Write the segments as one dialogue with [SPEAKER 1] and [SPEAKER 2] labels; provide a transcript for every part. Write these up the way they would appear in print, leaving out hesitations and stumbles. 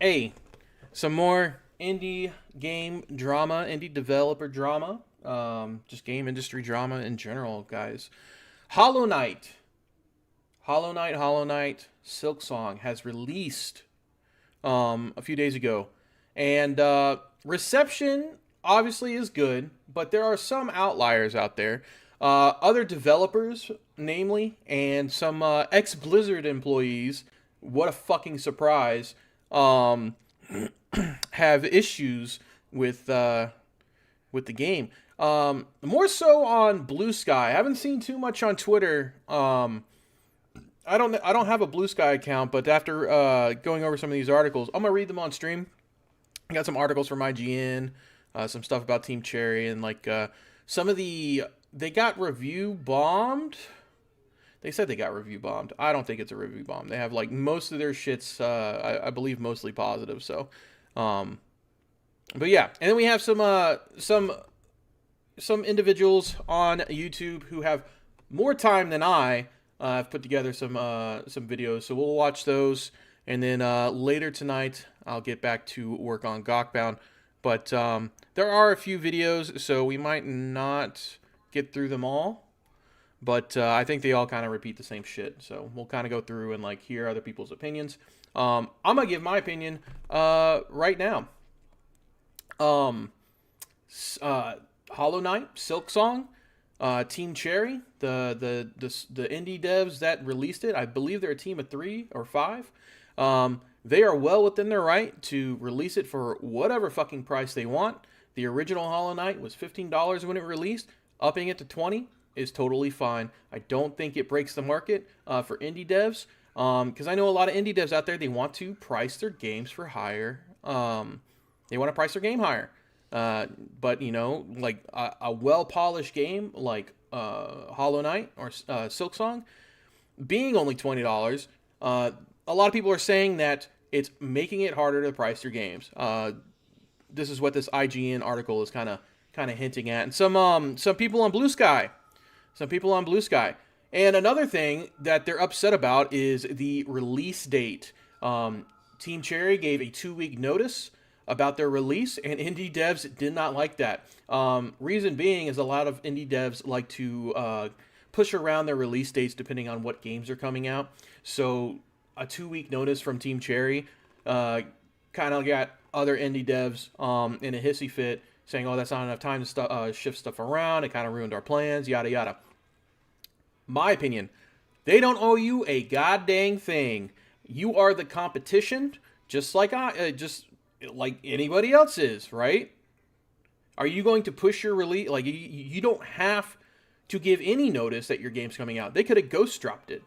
[SPEAKER 1] Hey, some more indie game drama, indie developer drama, just game industry drama in general, guys. Hollow Knight, Hollow Knight, SilkSong has released a few days ago, and reception obviously is good, but there are some outliers out there. Other developers, namely, and some ex Blizzard employees. What a fucking surprise! Um, have issues with the game. More so on Blue Sky. I haven't seen too much on Twitter. I don't have a Blue Sky account, but after going over some of these articles, I'm gonna read them on stream. I got some articles from IGN, some stuff about Team Cherry, and some of they got review bombed. They said they got review bombed. I don't think it's a review bomb. They have like most of their shits, I believe, mostly positive. So, um, but yeah, and then we have some individuals on YouTube who have more time than I. I've put together some videos, so we'll watch those, and then later tonight I'll get back to work on Gawkbound. But there are a few videos, so we might not get through them all. But I think they all kind of repeat the same shit. So we'll kind of go through and like hear other people's opinions. I'm gonna give my opinion right now. Um, Hollow Knight, SilkSong, Team Cherry, the indie devs that released it. I believe they're a team of 3 or 5. They are well within their right to release it for whatever fucking price they want. The original Hollow Knight was $15 when it released. Upping it to 20 is totally fine. I don't think it breaks the market for indie devs, because I know a lot of indie devs out there. They want to price their games for higher. They want to price their game higher. But like a well polished game like Hollow Knight or Silksong being only $20, a lot of people are saying that it's making it harder to price your games. This is what this IGN article is kind of hinting at, and some people on Blue Sky, and another thing that they're upset about is the release date. Team Cherry gave a 2 week notice about their release, and indie devs did not like that. Reason being is a lot of indie devs like to push around their release dates depending on what games are coming out. So a 2 week notice from Team Cherry kind of got other indie devs in a hissy fit, saying, "Oh, that's not enough time to shift stuff around. It kind of ruined our plans, yada yada." My opinion, they don't owe you a goddamn thing. You are the competition, just like just like anybody else is, right? Are you going to push your release? Like you don't have to give any notice that your game's coming out. They could have ghost dropped it,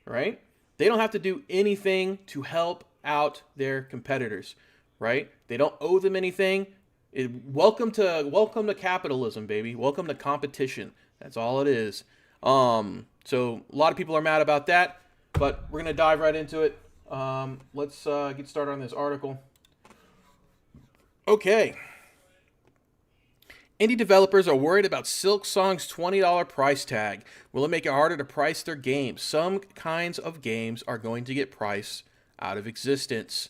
[SPEAKER 1] right? They don't have to do anything to help out their competitors, right? They don't owe them anything. Welcome to capitalism, baby. Welcome to competition. That's all it is. So a lot of people are mad about that, but we're gonna dive right into it. Let's get started on this article. Okay. Indie developers are worried about SilkSong's $20 price tag. Will it make it harder to price their games? Some kinds of games are going to get priced out of existence.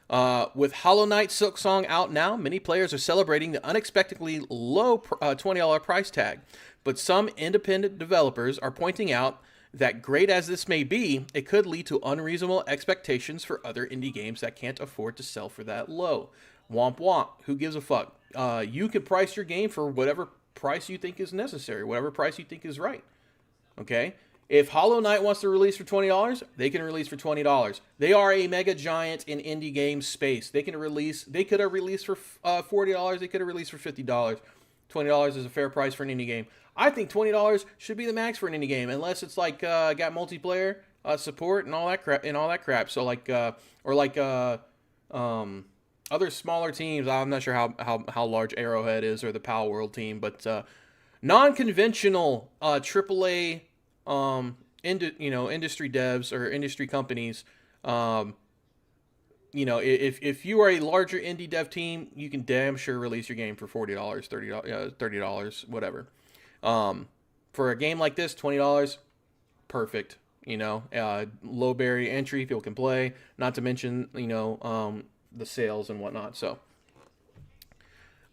[SPEAKER 1] With Hollow Knight SilkSong out now, many players are celebrating the unexpectedly low $20 price tag. But some independent developers are pointing out that great as this may be, it could lead to unreasonable expectations for other indie games that can't afford to sell for that low. Womp womp. Who gives a fuck? You can price your game for whatever price you think is necessary, whatever price you think is right. Okay? If Hollow Knight wants to release for $20, they can release for $20. They are a mega giant in indie game space. They can release. They could have released for $40. They could have released for $50. $20 is a fair price for an indie game. I think $20 should be the max for an indie game, unless it's like got multiplayer support and all that crap. So other smaller teams. I'm not sure how large Arrowhead is or the Pal World team, but non-conventional AAA industry devs or industry companies. If you are a larger indie dev team, you can damn sure release your game for $40, $30, whatever. For a game like this, $20, perfect. Low barrier entry, people can play. Not to mention, the sales and whatnot. So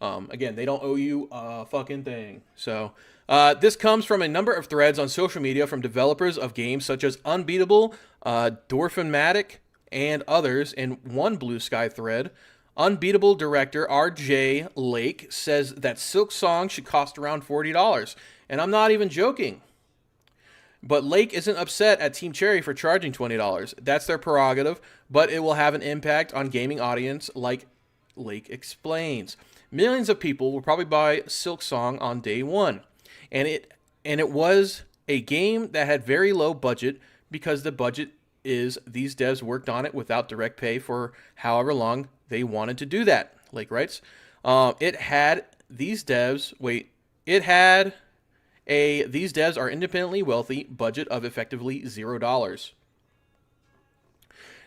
[SPEAKER 1] again, they don't owe you a fucking thing. So this comes from a number of threads on social media from developers of games such as Unbeatable, Dorfmatic, and others. In one Blue Sky thread, Unbeatable director R.J. Lake says that SilkSong should cost around $40. And I'm not even joking. But Lake isn't upset at Team Cherry for charging $20. That's their prerogative, but it will have an impact on gaming audience, like Lake explains. Millions of people will probably buy SilkSong on day one. And it was a game that had very low budget because the budget is these devs worked on it without direct pay for however long they wanted to do that. Lake writes, these devs are independently wealthy budget of effectively $0.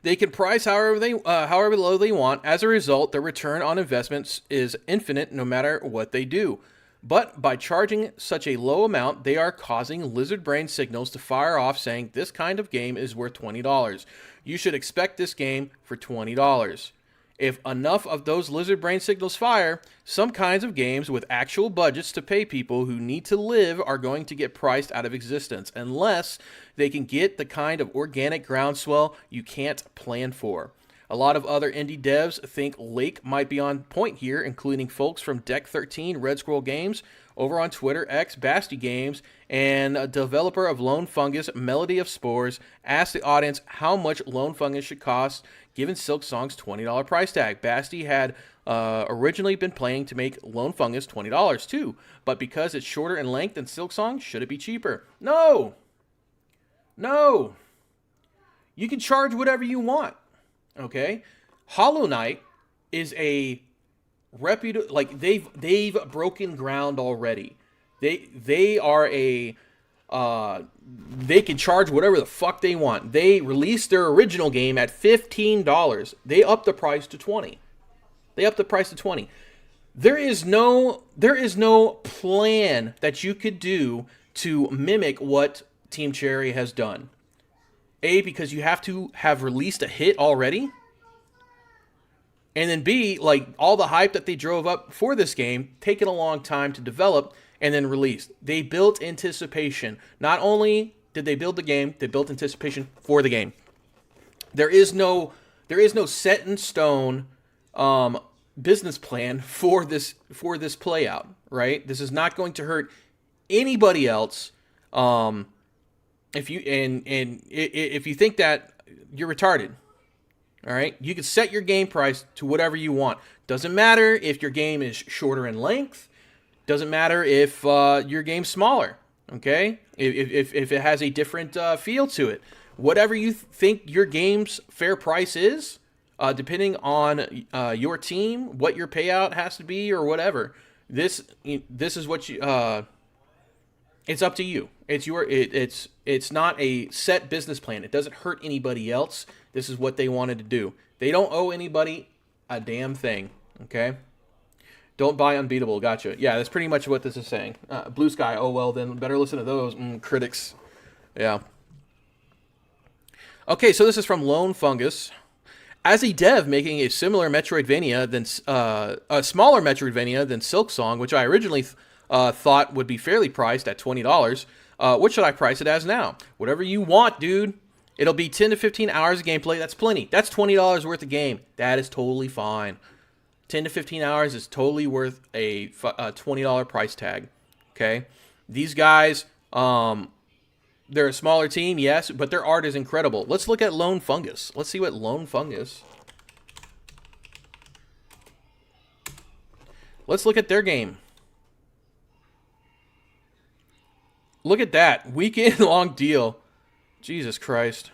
[SPEAKER 1] They can price however low they want. As a result, the return on investments is infinite no matter what they do. But by charging such a low amount, they are causing lizard brain signals to fire off saying this kind of game is worth $20. You should expect this game for $20. If enough of those lizard brain signals fire, some kinds of games with actual budgets to pay people who need to live are going to get priced out of existence unless they can get the kind of organic groundswell you can't plan for. A lot of other indie devs think Lake might be on point here, including folks from Deck 13, Red Squirrel Games, over on Twitter, X, Basti Games, and a developer of Lone Fungus, Melody of Spores, asked the audience how much Lone Fungus should cost given SilkSong's $20 price tag. Basti had originally been planning to make Lone Fungus $20 too, but because it's shorter in length than SilkSong, should it be cheaper? No! No! You can charge whatever you want, okay? HollowKnight is a reputable, like they've broken ground already. They are a they can charge whatever the fuck they want. They released their original game at $15. They upped the price to $20. There is no plan that you could do to mimic what Team Cherry has done. A, because you have to have released a hit already. And then B, like all the hype that they drove up for this game, taken a long time to develop and then released. They built anticipation. Not only did they build the game, they built anticipation for the game. There is no set in stone business plan for this play out, right? This is not going to hurt anybody else. If you think that, you're retarded. All right, you can set your game price to whatever you want. Doesn't matter if your game is shorter in length. Doesn't matter if your game's smaller. Okay, if it has a different feel to it. Whatever you think your game's fair price is, depending on your team, what your payout has to be, or whatever. This is what you. It's up to you. It's not a set business plan. It doesn't hurt anybody else. This is what they wanted to do. They don't owe anybody a damn thing. Okay? Don't buy Unbeatable. Gotcha. Yeah, that's pretty much what this is saying. Blue Sky. Oh well, then better listen to those critics. Yeah. Okay, so this is from Lone Fungus. As a dev making a similar Metroidvania than a smaller Metroidvania than SilkSong, which I originally thought would be fairly priced at $20. What should I price it as now? Whatever you want, dude. It'll be 10 to 15 hours of gameplay. That's plenty. That's $20 worth of game. That is totally fine. 10 to 15 hours is totally worth a $20 price tag. Okay? These guys, they're a smaller team, yes, but their art is incredible. Let's look at Lone Fungus. Let's see what Lone Fungus. Let's look at their game. Look at that. Weekend-long deal. Jesus Christ.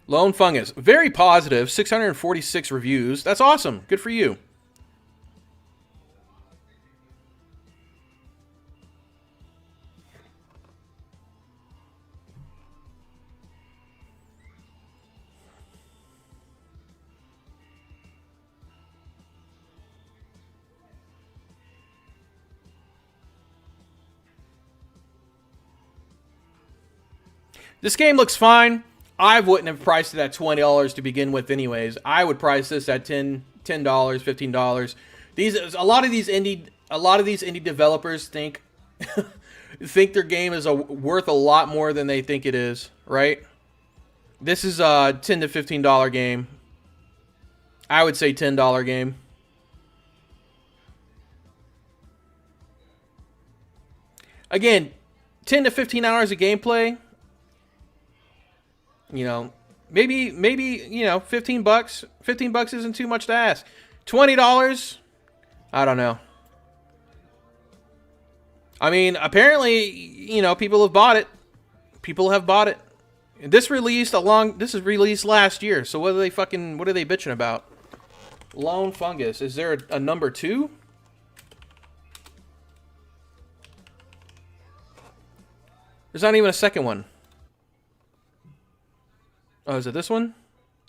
[SPEAKER 1] Lone Fungus. Very positive. 646 reviews. That's awesome. Good for you. This game looks fine. I wouldn't have priced it at $20 to begin with, anyways. I would price this at $10, $15. A lot of these indie developers think think their game is worth a lot more than they think it is, right? This is a $10 to $15 game. I would say $10 game. Again, 10 to 15 hours of gameplay. You know, maybe you know, $15. $15 isn't too much to ask. $20, I don't know. I mean, apparently, you know, people have bought it. People have bought it. This is released last year. So what are they bitching about? Lone Fungus. Is there a number 2? There's not even a second one. Oh, is it this one?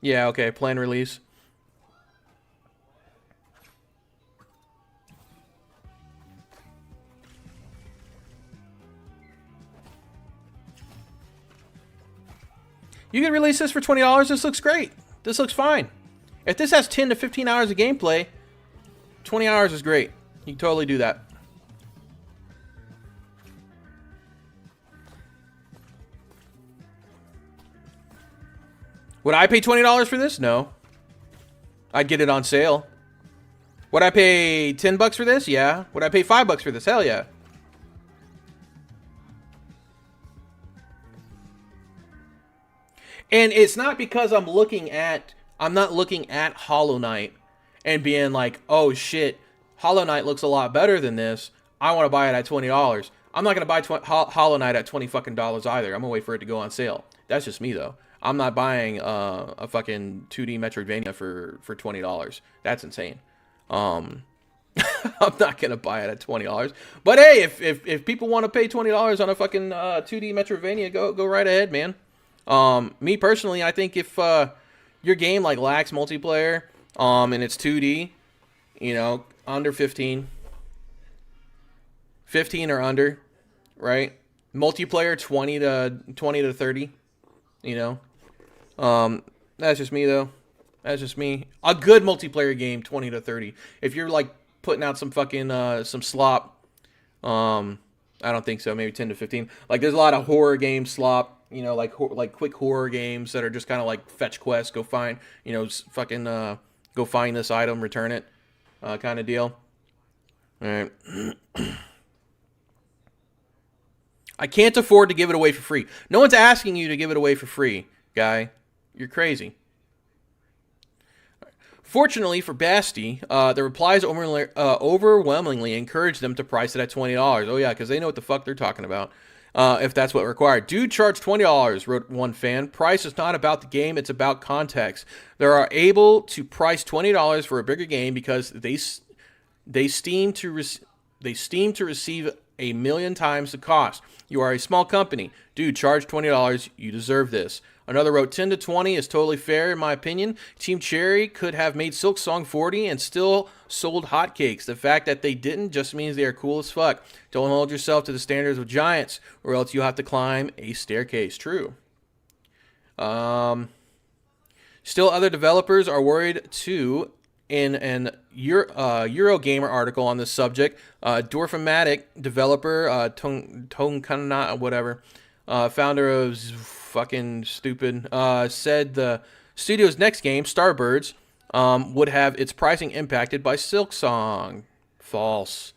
[SPEAKER 1] Yeah, okay, planned release. You can release this for $20. This looks great. This looks fine. If this has 10 to 15 hours of gameplay, 20 hours is great. You can totally do that. Would I pay $20 for this? No. I'd get it on sale. Would I pay $10 for this? Yeah. Would I pay $5 for this? Hell yeah. And it's not because I'm not looking at HollowKnight and being like, oh shit, HollowKnight looks a lot better than this. I want to buy it at $20. I'm not going to buy HollowKnight at $20 fucking dollars either. I'm going to wait for it to go on sale. That's just me though. I'm not buying a fucking 2D Metroidvania for $20. That's insane. I'm not gonna buy it at $20. But hey, if people want to pay $20 on a fucking 2D Metroidvania, go right ahead, man. Me personally, I think if your game like lacks multiplayer, and it's 2D, you know, under 15 or under, right? Multiplayer 20 to 30, you know. That's just me though. That's just me. A good multiplayer game, 20 to 30. If you're like putting out some fucking some slop, I don't think so. Maybe 10 to 15. Like there's a lot of horror game slop, you know, like quick horror games that are just kind of like fetch quests, go find, you know, fucking go find this item, return it, kind of deal. All right. I can't afford to give it away for free. No one's asking you to give it away for free, guy. You're crazy. Fortunately for Basti, the replies overwhelmingly encouraged them to price it at $20. Oh yeah, because they know what the fuck they're talking about. If that's what required. Dude charged $20, wrote one fan. Price is not about the game, it's about context. They are able to price $20 for a bigger game because they steam to receive a million times the cost. You are a small company. Dude, charge $20. You deserve this. Another wrote 10 to 20 is totally fair in my opinion. Team Cherry could have made SilkSong 40 and still sold hotcakes. The fact that they didn't just means they are cool as fuck. Don't hold yourself to the standards of giants or else you have to climb a staircase. True. Still other developers are worried too. In an Eurogamer article on this subject, Dorfmatic developer, Tonkana, whatever, founder of fucking stupid, said the studio's next game, Starbirds, would have its pricing impacted by SilkSong. False.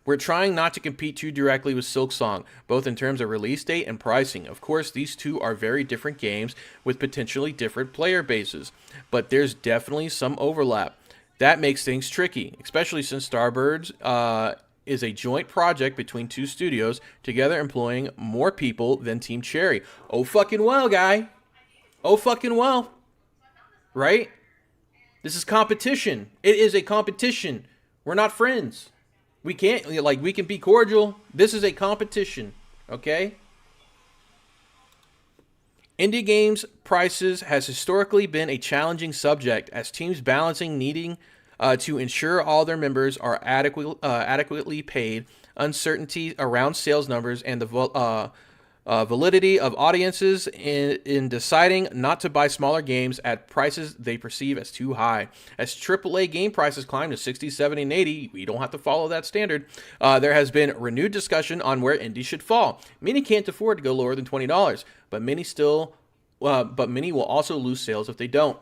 [SPEAKER 1] We're trying not to compete too directly with SilkSong, both in terms of release date and pricing. Of course, these two are very different games with potentially different player bases, but there's definitely some overlap. That makes things tricky, especially since Starbirds is a joint project between two studios, together employing more people than Team Cherry. Oh fucking well, guy. Oh fucking well. Right? This is competition. It is a competition. We're not friends. We can't, like, we can be cordial. This is a competition. Okay? Indie games prices has historically been a challenging subject as teams balancing needing to ensure all their members are adequately paid, uncertainty around sales numbers, and the validity of audiences in deciding not to buy smaller games at prices they perceive as too high. As AAA game prices climb to 60, 70, and 80, we don't have to follow that standard. There has been renewed discussion on where indies should fall. Many can't afford to go lower than $20, but many will also lose sales if they don't.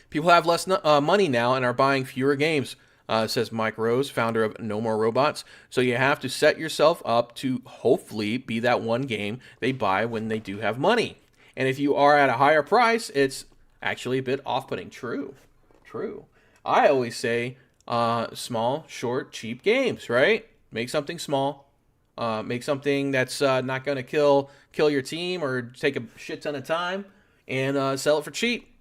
[SPEAKER 1] People have less money now and are buying fewer games. Says Mike Rose, founder of No More Robots. So you have to set yourself up to hopefully be that one game they buy when they do have money. And if you are at a higher price, it's actually a bit off-putting. True. I always say small, short, cheap games, right? Make something small. Make something that's not going to kill your team or take a shit ton of time, and sell it for cheap.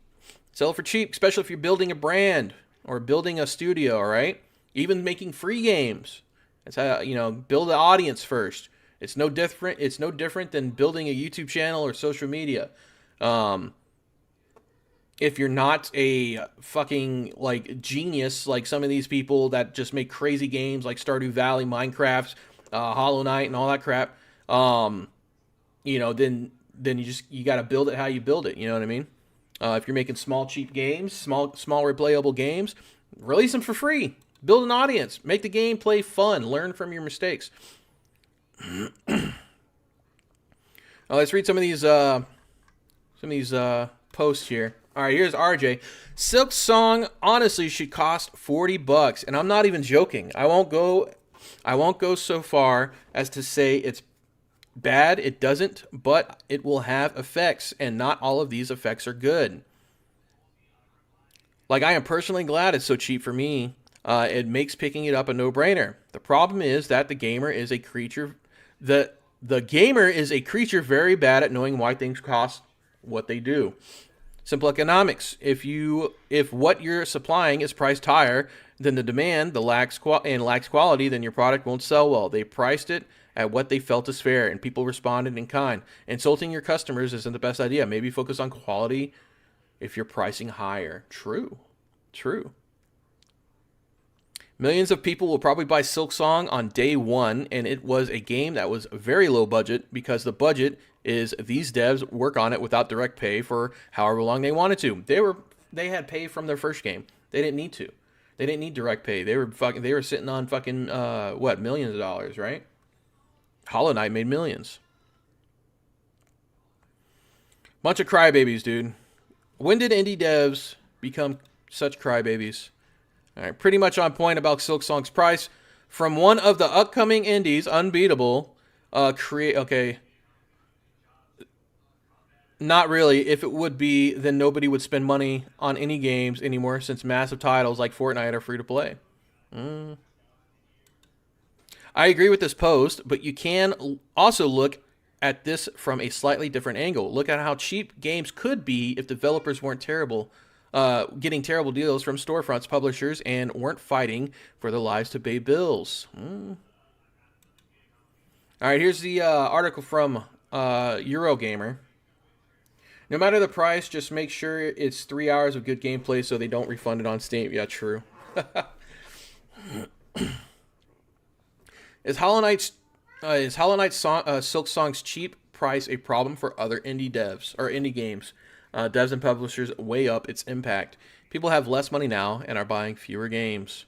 [SPEAKER 1] Sell it for cheap, especially if you're building a brand or building a studio, all right? Even making free games. That's how, build an audience first. It's no different than building a YouTube channel or social media. If you're not a fucking genius like some of these people that just make crazy games like Stardew Valley, Minecraft, HollowKnight, and all that crap, then you got to build it how you build it. You know what I mean? If you're making small, cheap games, small replayable games, release them for free. Build an audience. Make the gameplay fun. Learn from your mistakes. Let's read some of these posts here. All right, here's RJ. SilkSong honestly should cost $40, and I'm not even joking. I won't go so far as to say it's bad. It doesn't, but it will have effects, and not all of these effects are good. I am personally glad it's so cheap for me. It makes picking it up a no-brainer. The problem is that the gamer is a creature very bad at knowing why things cost what they do. Simple economics. If what you're supplying is priced higher than the demand, lacks quality, then your product won't sell well. They priced it at what they felt is fair, and people responded in kind. Insulting your customers isn't the best idea. Maybe focus on quality if you're pricing higher. True. Millions of people will probably buy SilkSong on day one, and it was a game that was very low budget because the budget is these devs work on it without direct pay for however long they wanted to. They had pay from their first game. They didn't need to. They didn't need direct pay. They were sitting on fucking millions of dollars, right? HollowKnight made millions. Bunch of crybabies, dude. When did indie devs become such crybabies? All right, pretty much on point about SilkSong's price. From one of the upcoming indies, Unbeatable, okay. Not really. If it would be, then nobody would spend money on any games anymore since massive titles like Fortnite are free to play. I agree with this post, but you can also look at this from a slightly different angle. Look at how cheap games could be if developers weren't getting terrible deals from storefronts, publishers, and weren't fighting for their lives to pay bills. All right, here's the article from Eurogamer. No matter the price, just make sure it's 3 hours of good gameplay so they don't refund it on Steam. Yeah, true. Is HollowKnight's SilkSong's cheap price a problem for other indie devs or indie games? Devs and publishers weigh up its impact. People have less money now and are buying fewer games.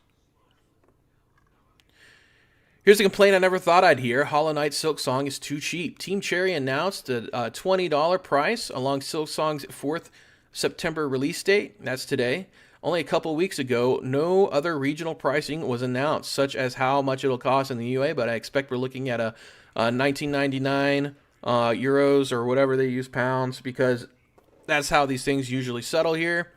[SPEAKER 1] Here's a complaint I never thought I'd hear. HollowKnight SilkSong is too cheap. Team Cherry announced a $20 price along SilkSong's 4th September release date. That's today. Only a couple weeks ago, no other regional pricing was announced, such as how much it'll cost in the UA, but I expect we're looking at a $19.99 euros or whatever they use, pounds, because that's how these things usually settle here.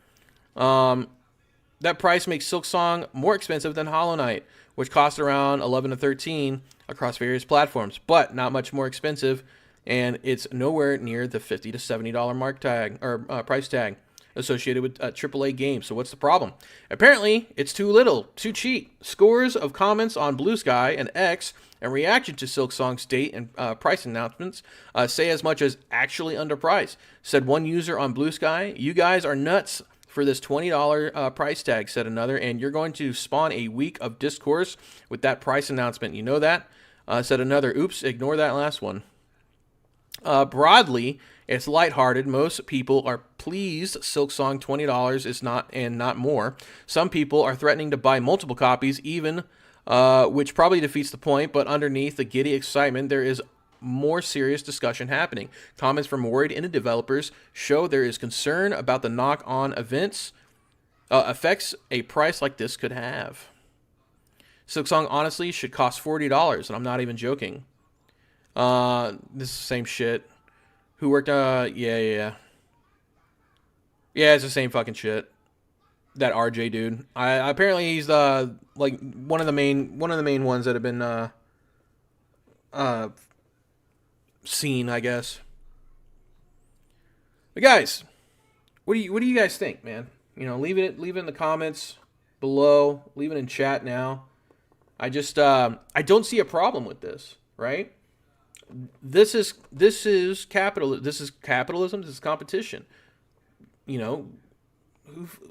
[SPEAKER 1] That price makes SilkSong more expensive than HollowKnight, which costs around $11 to $13 across various platforms, but not much more expensive, and it's nowhere near the $50 to $70 mark tag or price tag associated with AAA games. So what's the problem? Apparently, it's too little, too cheap. Scores of comments on Blue Sky and X and reaction to SilkSong's date and price announcements say as much as actually underpriced. Said one user on Blue Sky, "You guys are nuts for this $20 price tag," said another, "and you're going to spawn a week of discourse with that price announcement. You know that? Said another, oops, ignore that last one. Broadly, it's lighthearted. Most people are pleased SilkSong $20 is not more. Some people are threatening to buy multiple copies, even which probably defeats the point, but underneath the giddy excitement, there is more serious discussion happening. Comments from worried indie developers show there is concern about the knock-on effects a price like this could have. SilkSong honestly should cost $40, and I'm not even joking. This is the same shit. Who worked? Yeah, it's the same fucking shit. That RJ dude. Apparently he's like one of the main ones that have been seen, I guess. But guys, what do you guys think, man? You know, leave it in the comments below. Leave it in chat now. I just I don't see a problem with this, right? This is capitalism. This is competition. You know,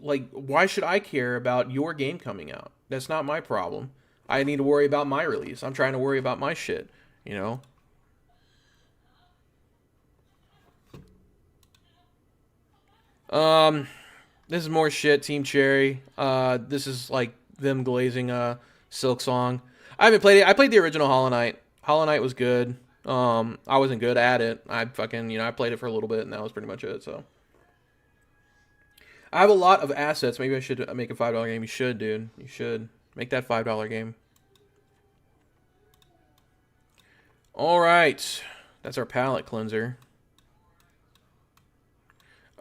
[SPEAKER 1] like, why should I care about your game coming out? That's not my problem. I need to worry about my release. I'm trying to worry about my shit, you know? This is more shit, Team Cherry. This is like them glazing SilkSong. I haven't played it. I played the original HollowKnight. HollowKnight was good. I wasn't good at it. I played it for a little bit, and that was pretty much it, so. I have a lot of assets. Maybe I should make a $5 game. You should, dude. You should. Make that $5 game. Alright. That's our palette cleanser.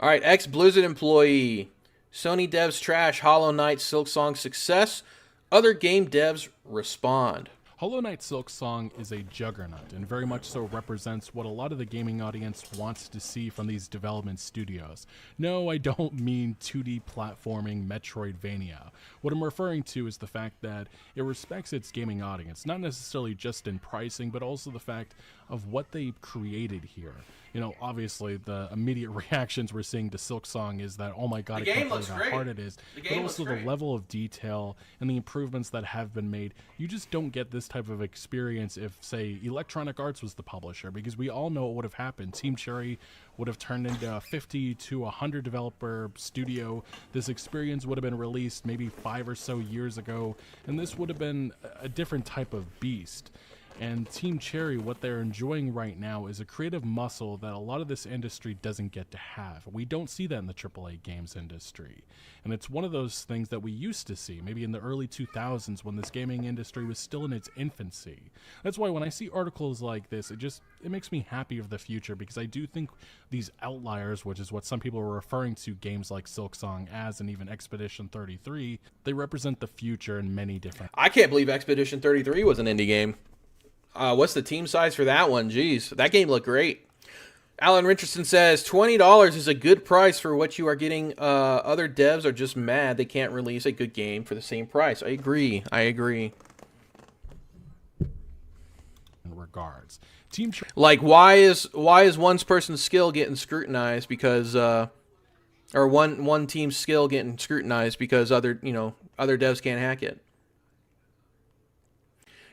[SPEAKER 1] Alright, ex-Blizzard employee. Sony devs trash HollowKnight SilkSong success. Other game devs respond.
[SPEAKER 2] HollowKnight SilkSong is a juggernaut and very much so represents what a lot of the gaming audience wants to see from these development studios. No, I don't mean 2D platforming Metroidvania. What I'm referring to is the fact that it respects its gaming audience, not necessarily just in pricing, but also the fact of what they've created here. You know, obviously the immediate reactions we're seeing to SilkSong is that, oh my god, I can't believe how hard it is. But also the level of detail and the improvements that have been made. You just don't get this type of experience if, say, Electronic Arts was the publisher, because we all know what would have happened. Team Cherry would have turned into a 50 to 100 developer studio. This experience would have been released maybe 5 or so years ago, and this would have been a different type of beast. And Team Cherry, what they're enjoying right now is a creative muscle that a lot of this industry doesn't get to have. We don't see that in the AAA games industry. And it's one of those things that we used to see, maybe in the early 2000s when this gaming industry was still in its infancy. That's why when I see articles like this, it makes me happy of the future, because I do think these outliers, which is what some people are referring to games like SilkSong as, and even Expedition 33, they represent the future in many different...
[SPEAKER 1] I can't believe Expedition 33 was an indie game. What's the team size for that one? Jeez, that game looked great. Alan Richardson says, $20 is a good price for what you are getting. Other devs are just mad they can't release a good game for the same price. I agree.
[SPEAKER 2] Regards.
[SPEAKER 1] Like, why is one person's skill getting scrutinized because, or one team's skill getting scrutinized because other devs can't hack it?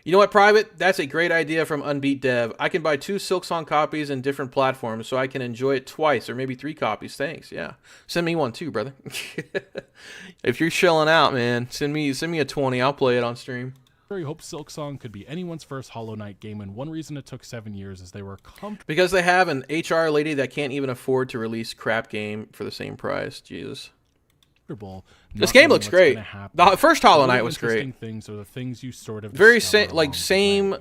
[SPEAKER 1] You know what, Private? That's a great idea from Unbeat Dev. I can buy 2 SilkSong copies in different platforms so I can enjoy it twice, or maybe 3 copies. Thanks, yeah. Send me one too, brother. If you're chilling out, man, send me a 20. I'll play it on stream.
[SPEAKER 2] I hope SilkSong could be anyone's first HollowKnight game, and one reason it took 7 years is they were comfortable.
[SPEAKER 1] Because they have an HR lady that can't even afford to release crap game for the same price. Jesus. This game looks great. The first HollowKnight was great.
[SPEAKER 2] Things are the things you sort of
[SPEAKER 1] very same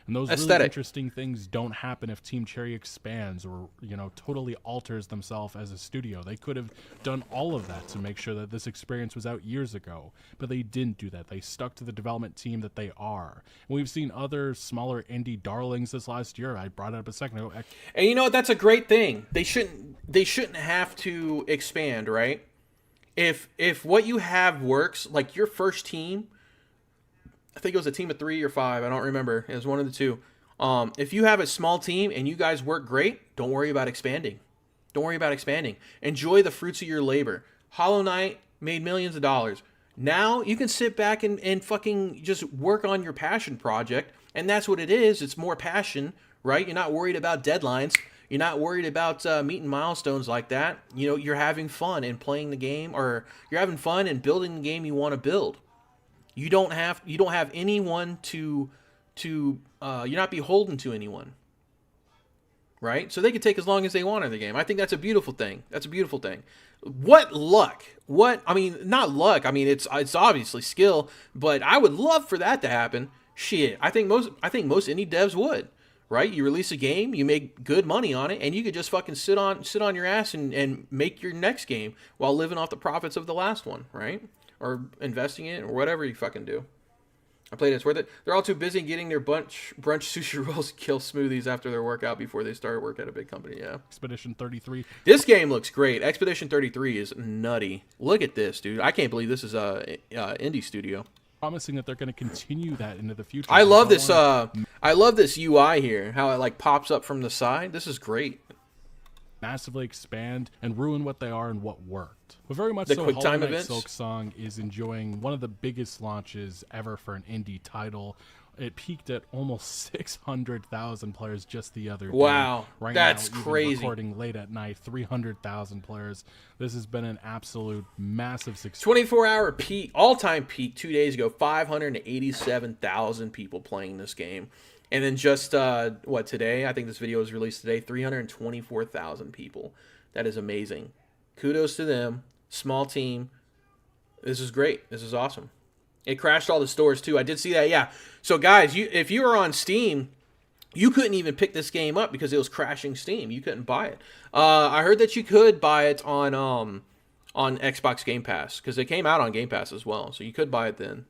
[SPEAKER 2] and those
[SPEAKER 1] aesthetic.
[SPEAKER 2] Really interesting things don't happen if Team Cherry expands or totally alters themselves as a studio. They could have done all of that to make sure that this experience was out years ago, but they didn't do that. They stuck to the development team that they are. And we've seen other smaller indie darlings this last year. I brought it up a second ago.
[SPEAKER 1] And you know what? That's a great thing. They shouldn't have to expand, right? If what you have works, like your first team, I think it was a team of 3 or 5, I don't remember. It was one of the two. If you have a small team and you guys work great, don't worry about expanding. Enjoy the fruits of your labor. HollowKnight made millions of dollars. Now you can sit back and fucking just work on your passion project And that's what it is. It's more passion, right? You're not worried about deadlines. You're not worried about meeting milestones like that. You know, you're having fun in playing the game, or you're having fun in building the game you want to build. You don't have anyone you're not beholden to anyone, right? So they can take as long as they want in the game. I think that's a beautiful thing. That's a beautiful thing. What luck? I mean, not luck. I mean, it's obviously skill, but I would love for that to happen. Shit, I think most indie devs would, right? You release a game, you make good money on it, and you could just fucking sit on your ass and make your next game while living off the profits of the last one, right? Or investing in it, or whatever you fucking do. I played it. It's worth it. They're all too busy getting their brunch sushi rolls, kill smoothies after their workout before they start work at a big company. Yeah.
[SPEAKER 2] Expedition 33.
[SPEAKER 1] This game looks great. Expedition 33 is nutty. Look at this, dude. I can't believe this is a indie studio.
[SPEAKER 2] Promising that they're going to continue that into the future.
[SPEAKER 1] I love this. I love this UI here. How it like pops up from the side. This is great.
[SPEAKER 2] Massively expand and ruin what they are and what worked. But very much
[SPEAKER 1] The
[SPEAKER 2] so,
[SPEAKER 1] quick time
[SPEAKER 2] HollowKnight
[SPEAKER 1] events?
[SPEAKER 2] SilkSong is enjoying one of the biggest launches ever for an indie title. It peaked at almost 600,000 players just the other day.
[SPEAKER 1] Wow,
[SPEAKER 2] Right
[SPEAKER 1] that's
[SPEAKER 2] now, even
[SPEAKER 1] crazy.
[SPEAKER 2] recording late at night, 300,000 players. This has been an absolute massive success.
[SPEAKER 1] 24-hour peak, all-time peak 2 days ago. 587,000 people playing this game. And then just, today? I think this video was released today. 324,000 people. That is amazing. Kudos to them. Small team. This is great. This is awesome. It crashed all the stores, too. I did see that, yeah. So, guys, if you were on Steam, you couldn't even pick this game up because it was crashing Steam. You couldn't buy it. I heard that you could buy it on Xbox Game Pass because it came out on Game Pass as well. So you could buy it then.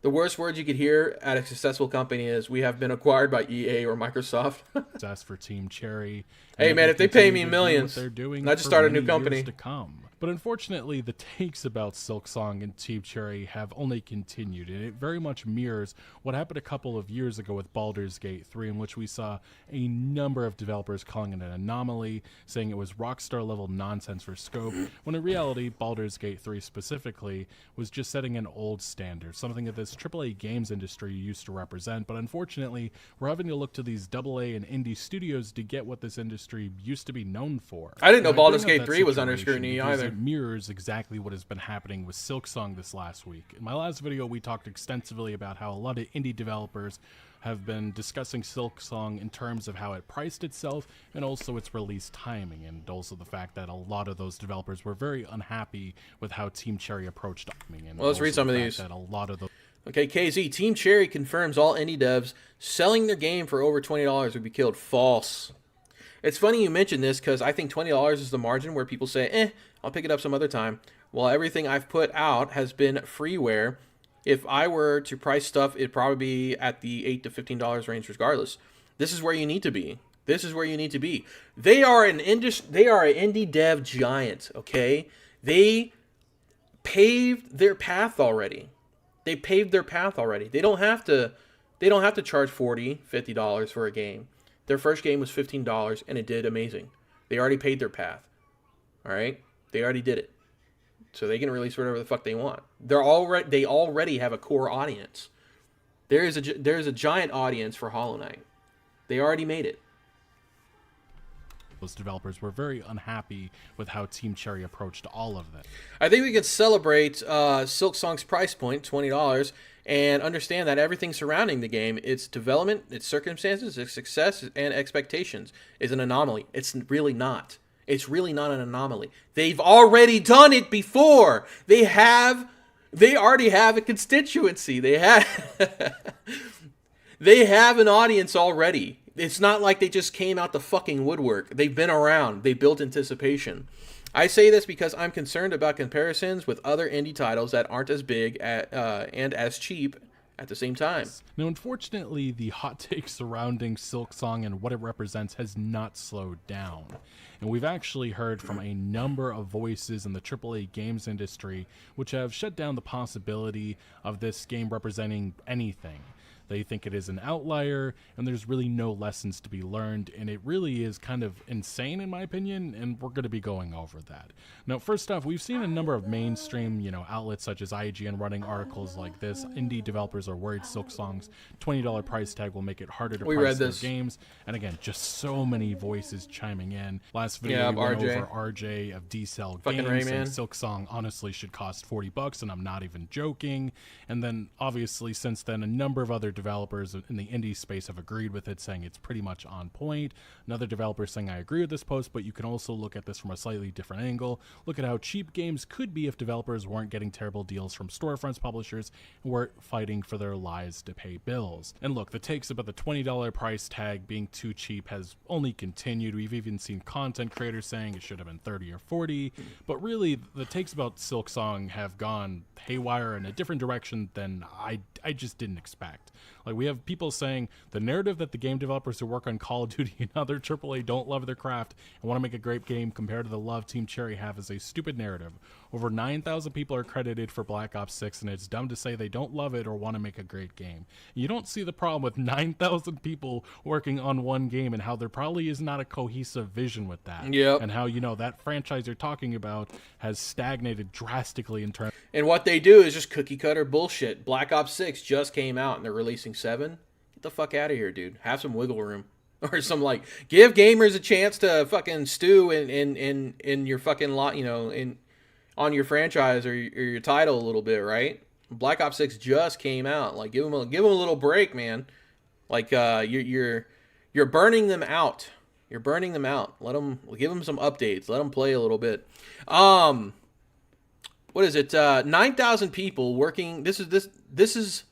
[SPEAKER 1] The worst words you could hear at a successful company is, "We have been acquired by EA or Microsoft."
[SPEAKER 2] Success for Team Cherry.
[SPEAKER 1] Hey, man, if they pay me millions,
[SPEAKER 2] they're doing
[SPEAKER 1] I just
[SPEAKER 2] for
[SPEAKER 1] started a new
[SPEAKER 2] many
[SPEAKER 1] company.
[SPEAKER 2] years to come. But unfortunately, the takes about SilkSong and Team Cherry have only continued, and it very much mirrors what happened a couple of years ago with Baldur's Gate 3, in which we saw a number of developers calling it an anomaly, saying it was Rockstar-level nonsense for scope, when in reality, Baldur's Gate 3 specifically was just setting an old standard, something that this AAA games industry used to represent. But unfortunately, we're having to look to these AA and indie studios to get what this industry used to be known for.
[SPEAKER 1] I didn't know
[SPEAKER 2] And
[SPEAKER 1] Baldur's
[SPEAKER 2] bring up
[SPEAKER 1] Gate
[SPEAKER 2] that
[SPEAKER 1] 3 was under
[SPEAKER 2] situation
[SPEAKER 1] scrutiny
[SPEAKER 2] because
[SPEAKER 1] either.
[SPEAKER 2] It mirrors exactly what has been happening with SilkSong this last week. In my last video, we talked extensively about how a lot of indie developers have been discussing SilkSong in terms of how it priced itself and also its release timing, and also the fact that a lot of those developers were very unhappy with how Team Cherry approached timing. And
[SPEAKER 1] Well, let's read
[SPEAKER 2] also
[SPEAKER 1] some
[SPEAKER 2] the
[SPEAKER 1] of
[SPEAKER 2] fact
[SPEAKER 1] these.
[SPEAKER 2] That a lot of those
[SPEAKER 1] Okay, KZ, Team Cherry confirms all indie devs selling their game for over $20 would be killed. False. It's funny you mentioned this because I think $20 is the margin where people say, I'll pick it up some other time. Well, everything I've put out has been freeware. If I were to price stuff, it'd probably be at the $8 to $15 range regardless. This is where you need to be. This is where you need to be. They are an indie dev giant, okay? They paved their path already. They paved their path already. They don't have to charge $40, $50 for a game. Their first game was $15 and it did amazing. They already paid their path. All right? They already did it. So they can release whatever the fuck they want. They already have a core audience. There is a giant audience for HollowKnight. They already made it.
[SPEAKER 2] those developers were very unhappy with how Team Cherry approached all of this.
[SPEAKER 1] I think we could celebrate SilkSong's price point, $20, and understand that everything surrounding the game, its development, its circumstances, its success, and expectations, is an anomaly. It's really not. It's really not an anomaly. They've already done it before. They already have a constituency. They have an audience already. It's not like they just came out the fucking woodwork. They've been around. They built anticipation. I say this because I'm concerned about comparisons with other indie titles that aren't as big and as cheap at the same time.
[SPEAKER 2] Now, unfortunately, the hot take surrounding SilkSong and what it represents has not slowed down. And we've actually heard from a number of voices in the AAA games industry which have shut down the possibility of this game representing anything. They think it is an outlier, and there's really no lessons to be learned, and it really is kind of insane in my opinion, and we're going to be going over that. Now, first off, we've seen a number of mainstream, outlets such as IGN running articles like this. Indie developers are worried SilkSong's $20 price tag will make it harder to price their games, and again, just so many voices chiming in. Last video we went over RJ of D-Cell Games, and SilkSong honestly should cost $40, and I'm not even joking. And then obviously since then, a number of other developers in the indie space have agreed with it, saying it's pretty much on point. Another developer saying, I agree with this post, but you can also look at this from a slightly different angle. Look at how cheap games could be if developers weren't getting terrible deals from storefronts, publishers, and weren't fighting for their lives to pay bills. And look, the takes about the $20 price tag being too cheap has only continued. We've even seen content creators saying it should have been 30 or 40, but really the takes about SilkSong have gone haywire in a different direction than I just didn't expect. Like, we have people saying the narrative that the game developers who work on Call of Duty and other AAA don't love their craft and want to make a great game compared to the love Team Cherry have is a stupid narrative. Over 9,000 people are credited for Black Ops 6, and it's dumb to say they don't love it or want to make a great game. You don't see the problem with 9,000 people working on one game and how there probably is not a cohesive vision with that.
[SPEAKER 1] Yep.
[SPEAKER 2] And how, that franchise you're talking about has stagnated drastically in terms.
[SPEAKER 1] And what they do is just cookie cutter bullshit. Black Ops 6 just came out and they're releasing 7. Get the fuck out of here, dude. Have some wiggle room. Or some, give gamers a chance to fucking stew in your fucking lot, on your franchise or your title a little bit, right? Black Ops 6 just came out. Give them a little break, man. You're burning them out. You're burning them out. Give them some updates. Let them play a little bit. What is it? 9,000 people working. This is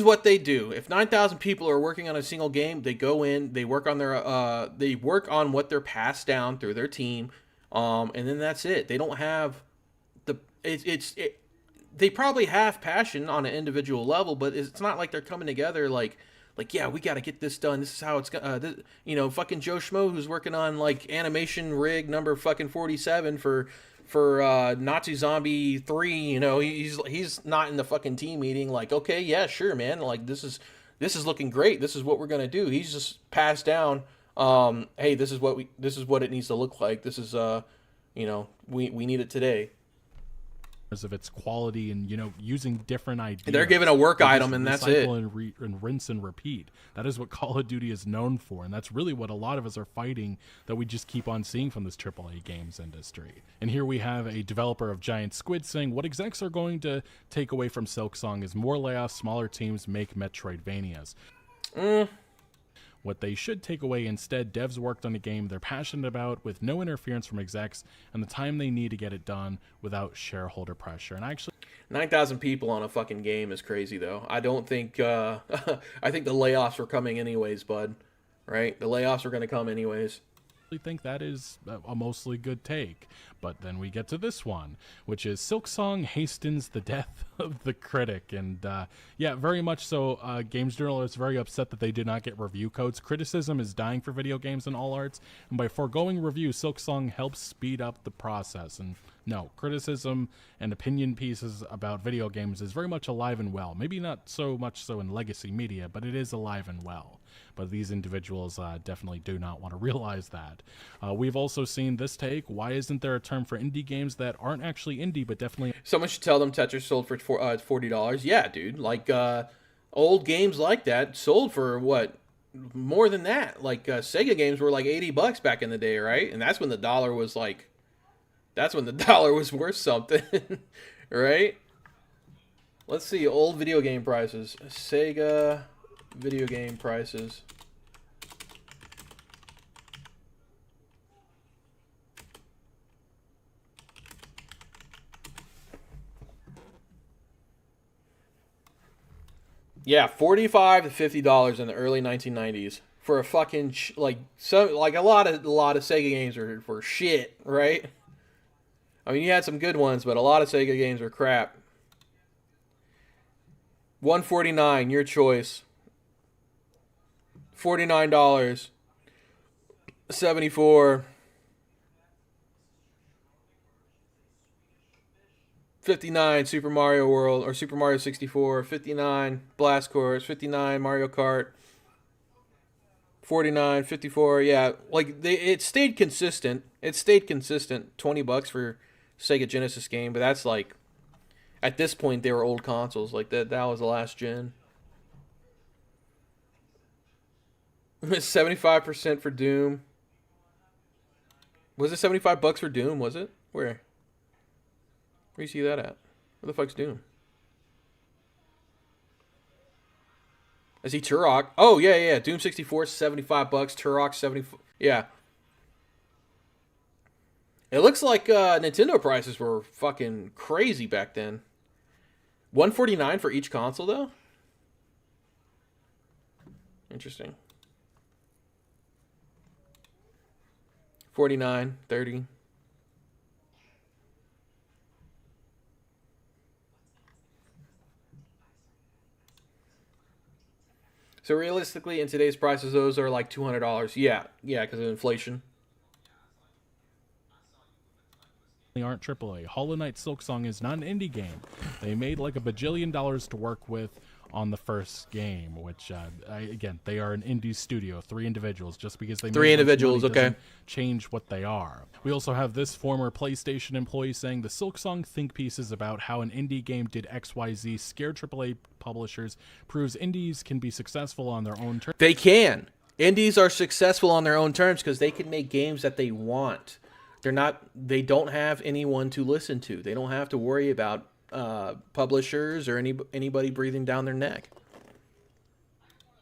[SPEAKER 1] what they do. If 9,000 people are working on a single game, they go in, they work on what they're passed down through their team, and then that's it. They don't have they probably have passion on an individual level, but it's not like they're coming together yeah, we got to get this done. This is how it's fucking Joe Schmo who's working on animation rig number fucking 47 for Nazi Zombie 3, he's not in the fucking team meeting okay, yeah, sure, man, this is looking great, this is what we're gonna do. He's just passed down, hey, this is what it needs to look like. This is we need it today.
[SPEAKER 2] Of its quality and using different ideas.
[SPEAKER 1] They're given a work item and that's it.
[SPEAKER 2] And rinse and repeat. That is what Call of Duty is known for, and that's really what a lot of us are fighting, that we just keep on seeing from this AAA games industry. And here we have a developer of Giant Squid saying what execs are going to take away from SilkSong is more layoffs, smaller teams make Metroidvanias. What they should take away instead, devs worked on a game they're passionate about with no interference from execs and the time they need to get it done without shareholder pressure. And actually,
[SPEAKER 1] 9,000 people on a fucking game is crazy, though. I don't think I think the layoffs were coming anyways, bud. Right? The layoffs are going to come anyways.
[SPEAKER 2] Think that is a mostly good take. But then we get to this one, which is SilkSong hastens the death of the critic. And yeah, very much so. Games Journal is very upset that they did not get review codes. Criticism is dying for video games and all arts, and by foregoing review, SilkSong helps speed up the process. And no, criticism and opinion pieces about video games is very much alive and well. Maybe not so much so in legacy media, but it is alive and well. But these individuals definitely do not want to realize that. We've also seen this take. Why isn't there a term for indie games that aren't actually indie, but definitely...
[SPEAKER 1] Someone should tell them Tetris sold for $40. Yeah, dude. Old games like that sold for, what, more than that. Sega games were $80 back in the day, right? And that's when the dollar was worth something, right? Let's see, old video game prices. Sega video game prices. Yeah, $45 to $50 in the early 1990s for a fucking a lot of Sega games were shit, right? I mean, you had some good ones, but a lot of Sega games were crap. $149, your choice. $49. $74. 59 Super Mario World or Super Mario 64, 59 Blast Course, 59 Mario Kart, 49, 54. Yeah, like it stayed consistent. It stayed consistent. $20 for Sega Genesis game, but that's like at this point they were old consoles. Like that was the last gen. 75% for Doom. Was it $75 for Doom? Was it? Where you see that at? Where the fuck's Doom? Is he Turok? Oh yeah. Doom 64, $75. Turok 70. Yeah. It looks like Nintendo prices were fucking crazy back then. $149 for each console though. Interesting. 49, 30. So realistically, in today's prices, those are like $200. Yeah, because of inflation.
[SPEAKER 2] They aren't AAA. HollowKnight SilkSong is not an indie game. They made like a bajillion dollars to work with on the first game, which again, they are an indie studio, 3 individuals. Just because they
[SPEAKER 1] three individuals, okay,
[SPEAKER 2] change what they are. We also have this former PlayStation employee saying the SilkSong think piece is about how an indie game did XYZ, scared AAA publishers, proves indies can be successful on their own terms.
[SPEAKER 1] They can. Indies are successful on their own terms because they can make games that they want. They don't have anyone to listen to. They don't have to worry about publishers or anybody breathing down their neck.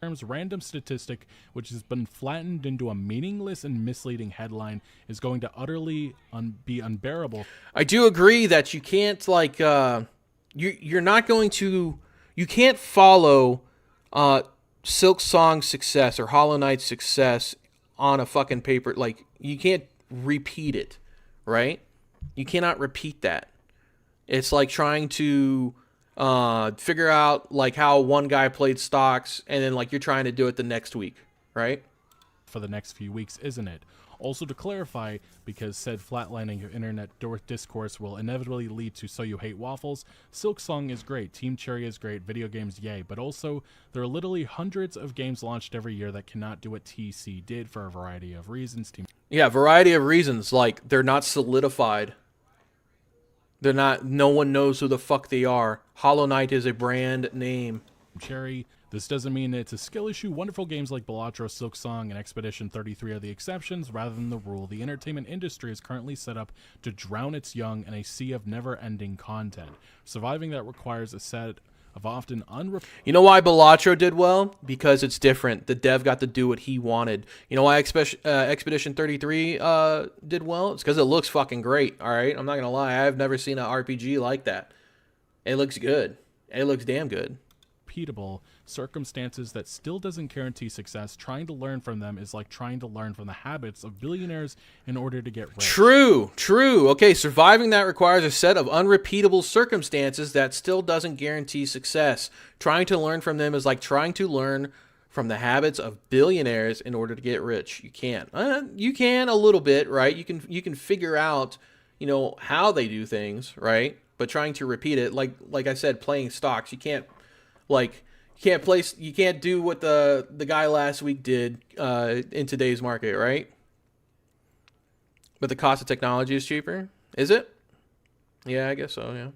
[SPEAKER 2] Random statistic which has been flattened into a meaningless and misleading headline is going to utterly be unbearable.
[SPEAKER 1] I do agree that you can't like you're not going to, you can't follow SilkSong's success or HollowKnight's success on a fucking paper. Like you can't repeat it, right? You cannot repeat that. It's like trying to figure out like how one guy played stocks and then like you're trying to do it the next week, right?
[SPEAKER 2] For the next few weeks, isn't it? Also to clarify, because said flatlining of internet discourse will inevitably lead to So You Hate Waffles, SilkSong is great, Team Cherry is great, video games yay, but also there are literally hundreds of games launched every year that cannot do what TC did for a variety of reasons.
[SPEAKER 1] Yeah, variety of reasons, like they're not solidified. They're not, no one knows who the fuck they are. HollowKnight is a brand name.
[SPEAKER 2] Cherry. This doesn't mean it's a skill issue. Wonderful games like Balatro, SilkSong, and Expedition 33 are the exceptions rather than the rule. The entertainment industry is currently set up to drown its young in a sea of never-ending content. Surviving that requires a set of often
[SPEAKER 1] You know why Balatro did well? Because it's different. The dev got to do what he wanted. You know why Expedition 33 did well? It's because it looks fucking great, all right? I'm not going to lie. I've never seen an RPG like that. It looks good. It looks damn good.
[SPEAKER 2] Repeatable circumstances that still doesn't guarantee success. Trying to learn from them is like trying to learn from the habits of billionaires in order to get rich.
[SPEAKER 1] True. Okay, surviving that requires a set of unrepeatable circumstances that still doesn't guarantee success. Trying to learn from them is like trying to learn from the habits of billionaires in order to get rich. You can't. You can a little bit, right? You can figure out, you know, how they do things, right? But trying to repeat it, like I said, playing stocks, you can't do what the guy last week did in today's market, right? But the cost of technology is cheaper. Is it? Yeah, I guess so, yeah.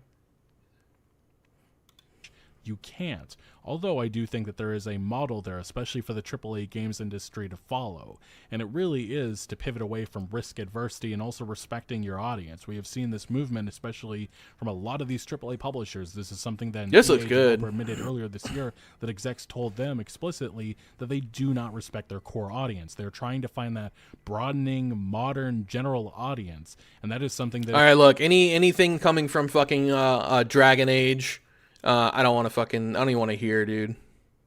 [SPEAKER 2] You can't. Although I do think that there is a model there, especially for the AAA games industry to follow. And it really is to pivot away from risk adversity and also respecting your audience. We have seen this movement, especially from a lot of these AAA publishers. This is something that
[SPEAKER 1] this looks good.
[SPEAKER 2] Admitted earlier this year that execs told them explicitly that they do not respect their core audience. They're trying to find that broadening, modern, general audience. And that is something that...
[SPEAKER 1] All right, look, anything coming from fucking Dragon Age... I don't even want to hear, dude.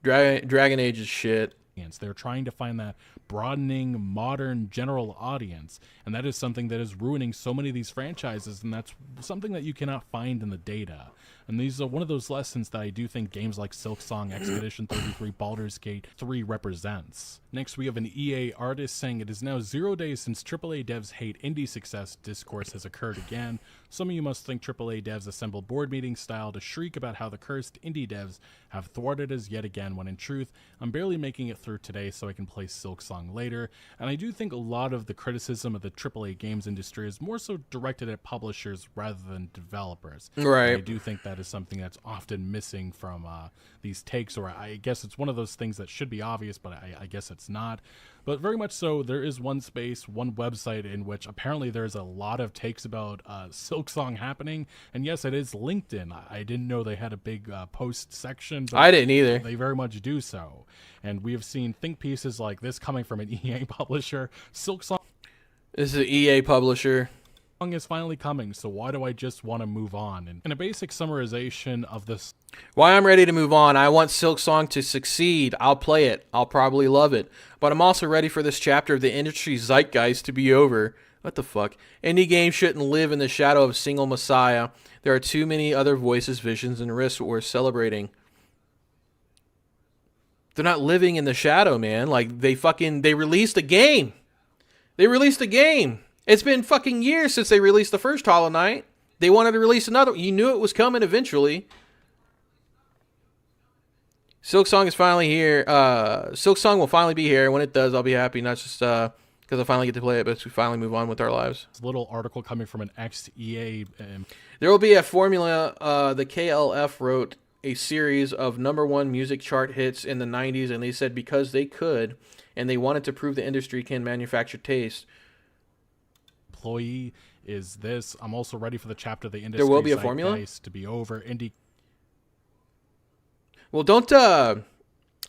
[SPEAKER 1] Dragon Age is shit.
[SPEAKER 2] They're trying to find that broadening, modern, general audience, and that is something that is ruining so many of these franchises, and that's something that you cannot find in the data. And these are one of those lessons that I do think games like SilkSong, Expedition 33, Baldur's Gate 3 represents. Next, we have an EA artist saying it is now 0 days since AAA devs hate indie success discourse has occurred again. Some of you must think AAA devs assemble board meeting style to shriek about how the cursed indie devs have thwarted us yet again, when in truth, I'm barely making it through today so I can play SilkSong later. And I do think a lot of the criticism of the AAA games industry is more so directed at publishers rather than developers.
[SPEAKER 1] Right.
[SPEAKER 2] And I do think that is something that's often missing from these takes, or I guess it's one of those things that should be obvious, but I guess it's not. But very much so, there is one space, one website in which apparently there's a lot of takes about SilkSong happening. And yes, it is LinkedIn. I didn't know they had a big post section, but
[SPEAKER 1] I didn't either.
[SPEAKER 2] they very much do so. And we have seen think pieces like this coming from an EA publisher. SilkSong
[SPEAKER 1] This is an EA publisher.
[SPEAKER 2] is finally coming, so why do I just want to move on? And in a basic summarization of this,
[SPEAKER 1] Why I'm ready to move on. I want SilkSong to succeed. I'll play it. I'll probably love it. But I'm also ready for this chapter of the industry zeitgeist to be over. What the fuck? Indie games shouldn't live in the shadow of a single messiah. There are too many other voices, visions, and risks worth celebrating. They're not living in the shadow, man. Like, they released a game. They released a game. It's been fucking years since they released the first HollowKnight. They wanted to release another. You knew it was coming eventually. SilkSong is finally here. SilkSong will finally be here. When it does, I'll be happy. Not just because I finally get to play it, but we finally move on with our lives.
[SPEAKER 2] little article coming from an ex-EA
[SPEAKER 1] There will be a formula. The KLF wrote a series of #1 music chart hits in the 90s, and they said because they could, and they wanted to prove the industry can manufacture taste.
[SPEAKER 2] employee is this. I'm also ready for the chapter of the industry
[SPEAKER 1] There will be a formula?
[SPEAKER 2] zeitgeist to be over. Indie
[SPEAKER 1] Well, don't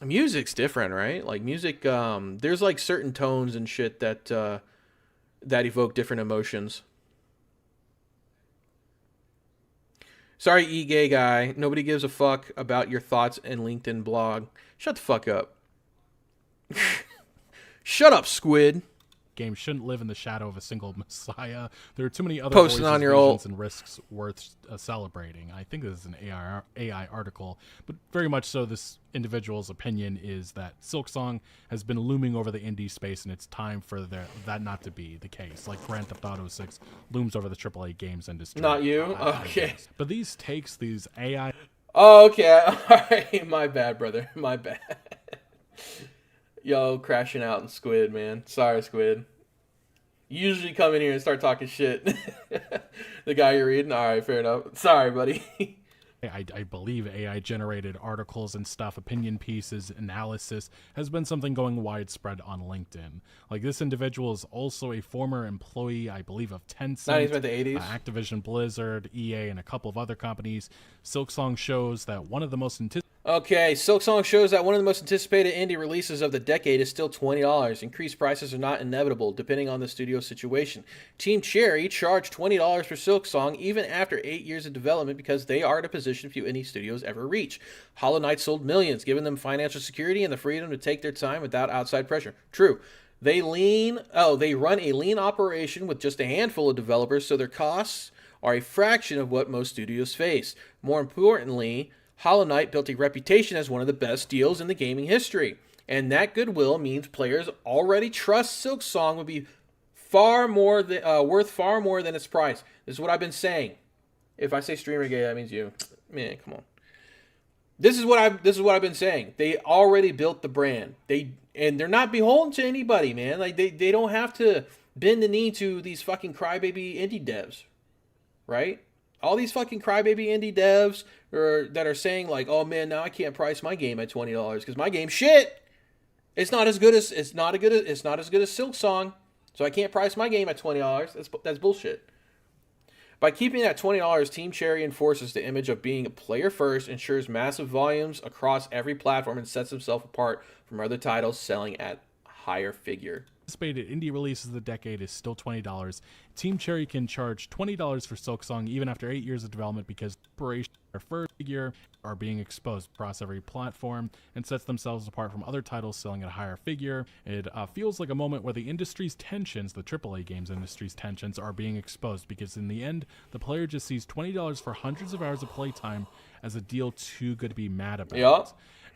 [SPEAKER 1] music's different, right? Like music, there's like certain tones and shit that evoke different emotions. Sorry, e-gay guy. Nobody gives a fuck about your thoughts and LinkedIn blog. Shut the fuck up. Shut up, Squid.
[SPEAKER 2] games shouldn't live in the shadow of a single messiah. There are too many other
[SPEAKER 1] Posting
[SPEAKER 2] voices,
[SPEAKER 1] on your
[SPEAKER 2] visions,
[SPEAKER 1] old-
[SPEAKER 2] and risks worth celebrating. I think this is an AI article, but very much so this individual's opinion is that SilkSong has been looming over the indie space, and it's time for that not to be the case. Like Grand Theft Auto 6 looms over the AAA games industry.
[SPEAKER 1] Not you?
[SPEAKER 2] I
[SPEAKER 1] Okay.
[SPEAKER 2] guess. But these takes, these AI...
[SPEAKER 1] Oh, okay. All right. My bad, brother. My bad. Yo, crashing out in Squid, man. Sorry, Squid. You usually come in here and start talking shit. The guy you're reading? All right, fair enough. Sorry, buddy.
[SPEAKER 2] I believe AI-generated articles and stuff, opinion pieces, analysis, has been something going widespread on LinkedIn. Like, this individual is also a former employee, I believe, of Tencent,
[SPEAKER 1] 90s, but the 80s.
[SPEAKER 2] Activision Blizzard, EA, and a couple of other companies. SilkSong shows that one of the most
[SPEAKER 1] Okay, SilkSong shows that one of the most anticipated indie releases of the decade is still $20. Increased prices are not inevitable, depending on the studio situation. Team Cherry charged $20 for SilkSong even after 8 years of development because they are at a position few indie studios ever reach. HollowKnight sold millions, giving them financial security and the freedom to take their time without outside pressure. True. They run a lean operation with just a handful of developers, so their costs are a fraction of what most studios face. More importantly, HollowKnight built a reputation as one of the best deals in the gaming history, and that goodwill means players already trust SilkSong would be worth far more than its price. This is what I've been saying. If I say streamer gay, that means you. Man, come on. This is what I've been saying. They already built the brand. They're not beholden to anybody, man. Like they don't have to bend the knee to these fucking crybaby indie devs, right? All these fucking crybaby indie devs that are saying like, "Oh man, now I can't price my game at $20 because my game's shit. It's not as good as SilkSong, so I can't price my game at $20. That's bullshit." By keeping it at $20, Team Cherry enforces the image of being a player first, ensures massive volumes across every platform, and sets himself apart from other titles selling at higher figure.
[SPEAKER 2] Anticipated indie releases of the decade is still $20. Team Cherry can charge $20 for SilkSong even after 8 years of development because inspiration their first figure are being exposed across every platform and sets themselves apart from other titles selling at a higher figure. It feels like a moment where the industry's tensions, the AAA games industry's tensions, are being exposed because in the end, the player just sees $20 for hundreds of hours of playtime as a deal too good to be mad about.
[SPEAKER 1] Yep.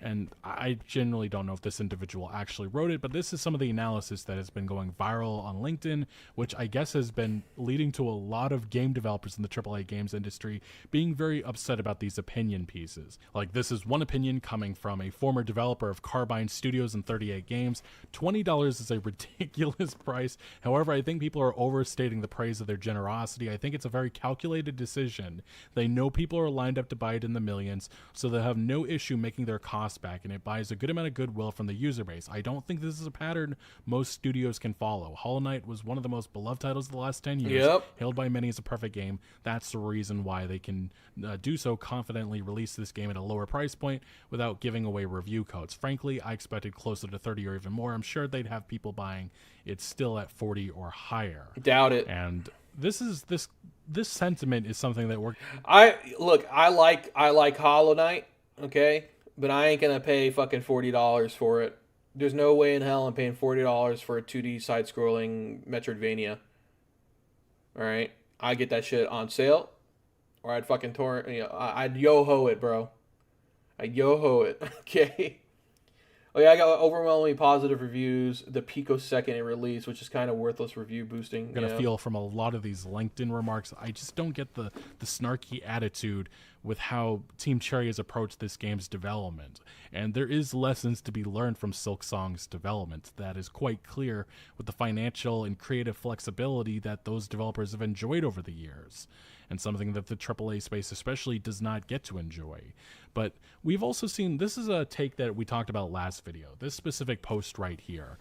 [SPEAKER 2] And I genuinely don't know if this individual actually wrote it, but this is some of the analysis that has been going viral on LinkedIn, which I guess has been leading to a lot of game developers in the AAA games industry being very upset about these opinion pieces. Like, this is one opinion coming from a former developer of Carbine Studios and 38 Games. $20 is a ridiculous price. However, I think people are overstating the praise of their generosity. I think it's a very calculated decision. They know people are lined up to buy it in the millions, so they'll have no issue making their costs back, and it buys a good amount of goodwill from the user base. I don't think this is a pattern most studios can follow. HollowKnight was one of the most beloved titles of the last 10 years, hailed by many as a perfect game. That's the reason why they can do so confidently, release this game at a lower price point without giving away review codes. Frankly, I expected closer to 30 or even more. I'm sure they'd have people buying it still at 40 or higher.
[SPEAKER 1] Doubt it.
[SPEAKER 2] And this sentiment is something that we're...
[SPEAKER 1] I like HollowKnight, okay? But I ain't gonna pay fucking $40 for it. There's no way in hell I'm paying $40 for a 2D side-scrolling Metroidvania. Alright? I get that shit on sale. Or I'd fucking torrent, I'd yo-ho it, bro. I'd yo-ho it, okay? Oh yeah, I got overwhelmingly positive reviews. The picosecond it released, which is kind of worthless review boosting.
[SPEAKER 2] I'm gonna feel from a lot of these LinkedIn remarks, I just don't get the snarky attitude with how Team Cherry has approached this game's development. And there is lessons to be learned from SilkSong's development. That is quite clear with the financial and creative flexibility that those developers have enjoyed over the years, and something that the AAA space especially does not get to enjoy. But we've also seen, this is a take that we talked about last video, this specific post right here.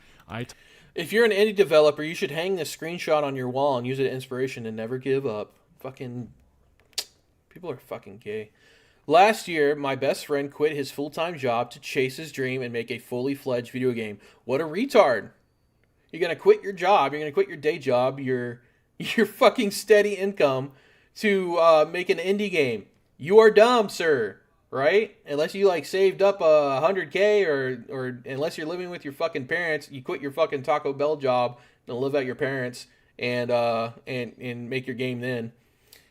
[SPEAKER 1] If you're an indie developer, you should hang this screenshot on your wall and use it as inspiration and never give up. Fucking, people are fucking gay. Last year, my best friend quit his full-time job to chase his dream and make a fully fledged video game. What a retard. You're going to quit your job, you're going to quit your day job, your fucking steady income to make an indie game. You are dumb, sir. Right? Unless you like saved up $100K or unless you're living with your fucking parents, you quit your fucking Taco Bell job and live at your parents and make your game then.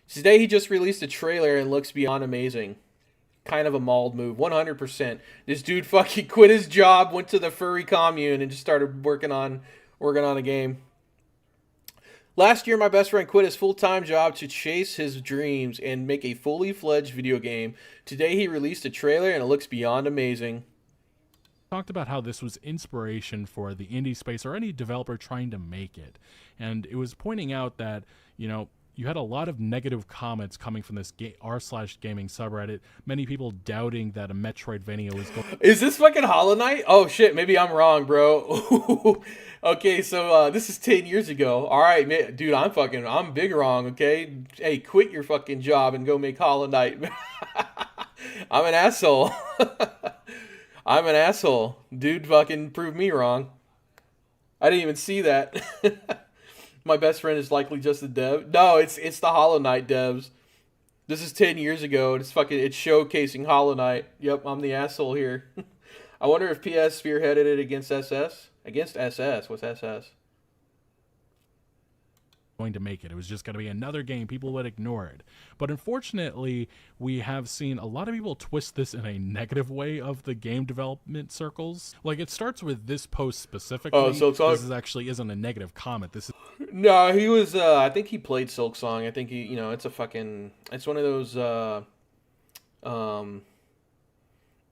[SPEAKER 1] Today he just released a trailer and looks beyond amazing. Kind of a mauled move, 100%. This dude fucking quit his job, went to the furry commune and just started working on a game. Last year, my best friend quit his full-time job to chase his dreams and make a fully fledged video game. Today, he released a trailer, and it looks beyond amazing.
[SPEAKER 2] Talked about how this was inspiration for the indie space or any developer trying to make it. And it was pointing out that, you had a lot of negative comments coming from this r/gaming subreddit. Many people doubting that a Metroidvania was going.
[SPEAKER 1] Is this fucking HollowKnight? Oh shit, maybe I'm wrong, bro. Okay, so this is 10 years ago. All right, man, dude, I'm big wrong. Okay, hey, quit your fucking job and go make HollowKnight. I'm an asshole. I'm an asshole, dude. Fucking prove me wrong. I didn't even see that. My best friend is likely just a dev. No, it's the HollowKnight devs. This is 10 years ago. It's showcasing HollowKnight. Yep, I'm the asshole here. I wonder if PS spearheaded it against SS. Against SS. What's SS?
[SPEAKER 2] Going to make it. It was just going to be another game. People would ignore it. But unfortunately, we have seen a lot of people twist this in a negative way of the game development circles. Like, it starts with this post specifically.
[SPEAKER 1] Oh, so
[SPEAKER 2] this actually isn't a negative comment. This is...
[SPEAKER 1] No, he was, I think he played SilkSong. I think he, it's one of those,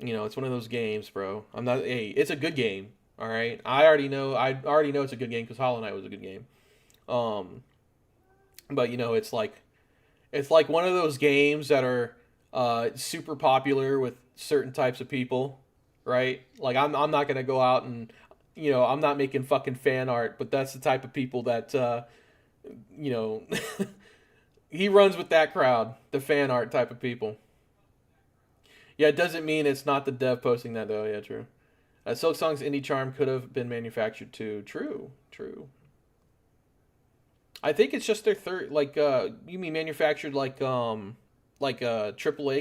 [SPEAKER 1] it's one of those games, bro. It's a good game. All right. I already know it's a good game because HollowKnight was a good game. But it's like one of those games that are super popular with certain types of people, right? Like I'm not gonna go out and I'm not making fucking fan art, but that's the type of people that he runs with that crowd, the fan art type of people. Yeah, it doesn't mean it's not the dev posting that though. Yeah, true. SilkSong's indie charm could have been manufactured too. True, true. I think it's just their third. Like, you mean manufactured like AAA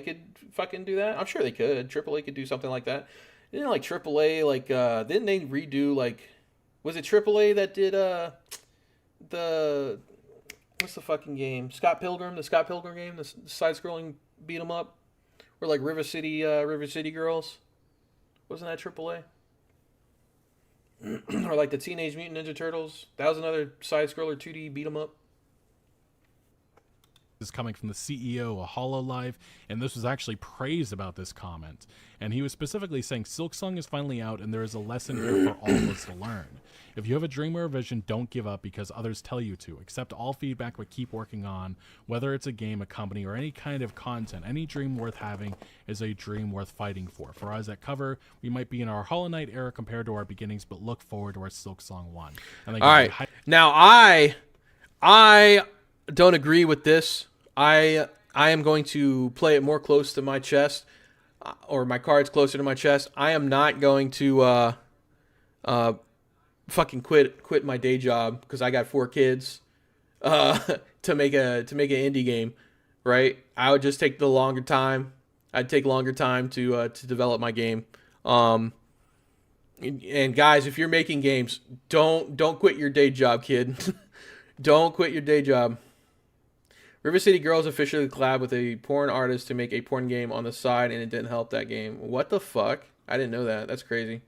[SPEAKER 1] could fucking do that? I'm sure they could. AAA could do something like that. Didn't like AAA like didn't they redo like was it AAA that did the what's the fucking game? The Scott Pilgrim game, the side-scrolling beat 'em up, or like River City Girls. Wasn't that AAA? Or like the Teenage Mutant Ninja Turtles. That was another side-scroller 2D beat 'em up.
[SPEAKER 2] Is coming from the CEO of HollowKnight, and this was actually praise about this comment. And he was specifically saying SilkSong is finally out, and there is a lesson here for all of us to learn. If you have a dream or a vision, don't give up because others tell you to. Accept all feedback, but keep working on. Whether it's a game, a company, or any kind of content, any dream worth having is a dream worth fighting for. For us at Cover, we might be in our HollowKnight era compared to our beginnings, but look forward to our SilkSong 1. And
[SPEAKER 1] all right. Now, I don't agree with this. I am going to play it more close to my chest, or my cards closer to my chest. I am not going to fucking quit my day job because I got 4 kids to make an indie game, right? I would just take the longer time. I'd take longer time to develop my game. And guys, if you're making games, don't quit your day job, kid. Don't quit your day job. River City Girls officially collabed with a porn artist to make a porn game on the side, and it didn't help that game. What the fuck? I didn't know that. That's crazy.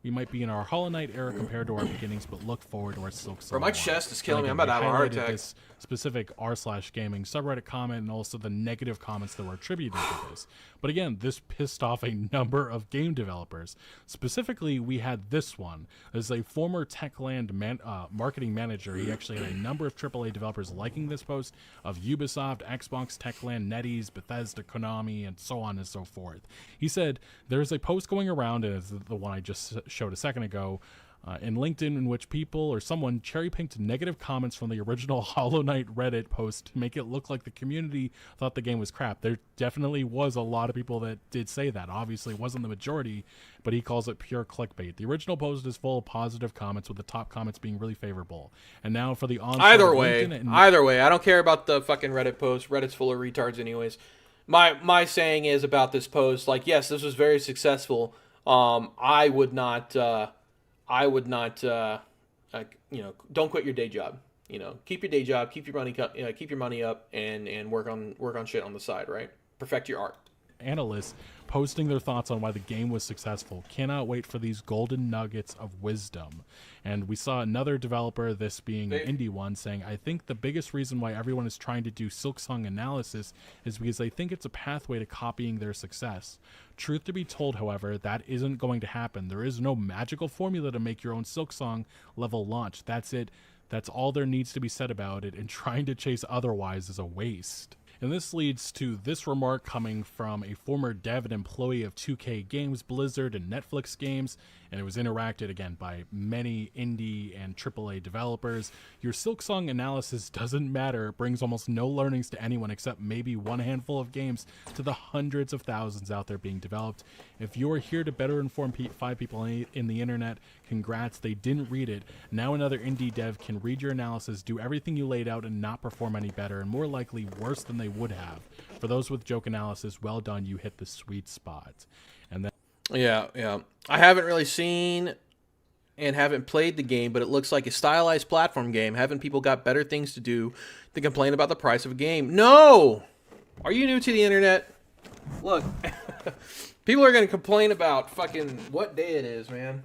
[SPEAKER 2] We might be in our HollowKnight era compared to our beginnings, but look forward to our SilkSong.
[SPEAKER 1] Bro, my chest is killing me. I'm about to have a heart attack.
[SPEAKER 2] This specific r/gaming subreddit comment and also the negative comments that were attributed to this. But again, this pissed off a number of game developers. Specifically, we had this one. As a former Techland marketing manager, he actually had a number of AAA developers liking this post of Ubisoft, Xbox, Techland, NetEase, Bethesda, Konami, and so on and so forth. He said, there's a post going around, and it's the one I just showed a second ago, in LinkedIn, in which people or someone cherry-picked negative comments from the original HollowKnight Reddit post to make it look like the community thought the game was crap. There definitely was a lot of people that did say that. Obviously, it wasn't the majority, but he calls it pure clickbait. The original post is full of positive comments, with the top comments being really favorable. And now for the
[SPEAKER 1] either way, I don't care about the fucking Reddit post. Reddit's full of retards anyways. My saying is about this post, like, yes, this was very successful. I would not, don't quit your day job. Keep your day job, keep your money up, and work on shit on the side, right? Perfect your art.
[SPEAKER 2] Analysts posting their thoughts on why the game was successful. Cannot wait for these golden nuggets of wisdom. And we saw another developer, this being an indie one, saying, I think the biggest reason why everyone is trying to do SilkSong analysis is because they think it's a pathway to copying their success. Truth to be told, however, that isn't going to happen. There is no magical formula to make your own SilkSong level launch. That's it. That's all there needs to be said about it, and trying to chase otherwise is a waste. And this leads to this remark coming from a former dev and employee of 2K Games, Blizzard, and Netflix Games, and it was interacted again by many indie and AAA developers. Your SilkSong analysis doesn't matter. It brings almost no learnings to anyone except maybe one handful of games to the hundreds of thousands out there being developed. If you're here to better inform 5 people in the internet, congrats, they didn't read it. Now another indie dev can read your analysis, do everything you laid out, and not perform any better, and more likely worse than they would have. For those with joke analysis, well done, you hit the sweet spot. And then
[SPEAKER 1] yeah, I haven't really seen and haven't played the game, but it looks like a stylized platform game. Haven't people got better things to do than complain about the price of a game? No! Are you new to the internet? Look, people are going to complain about fucking what day it is, man.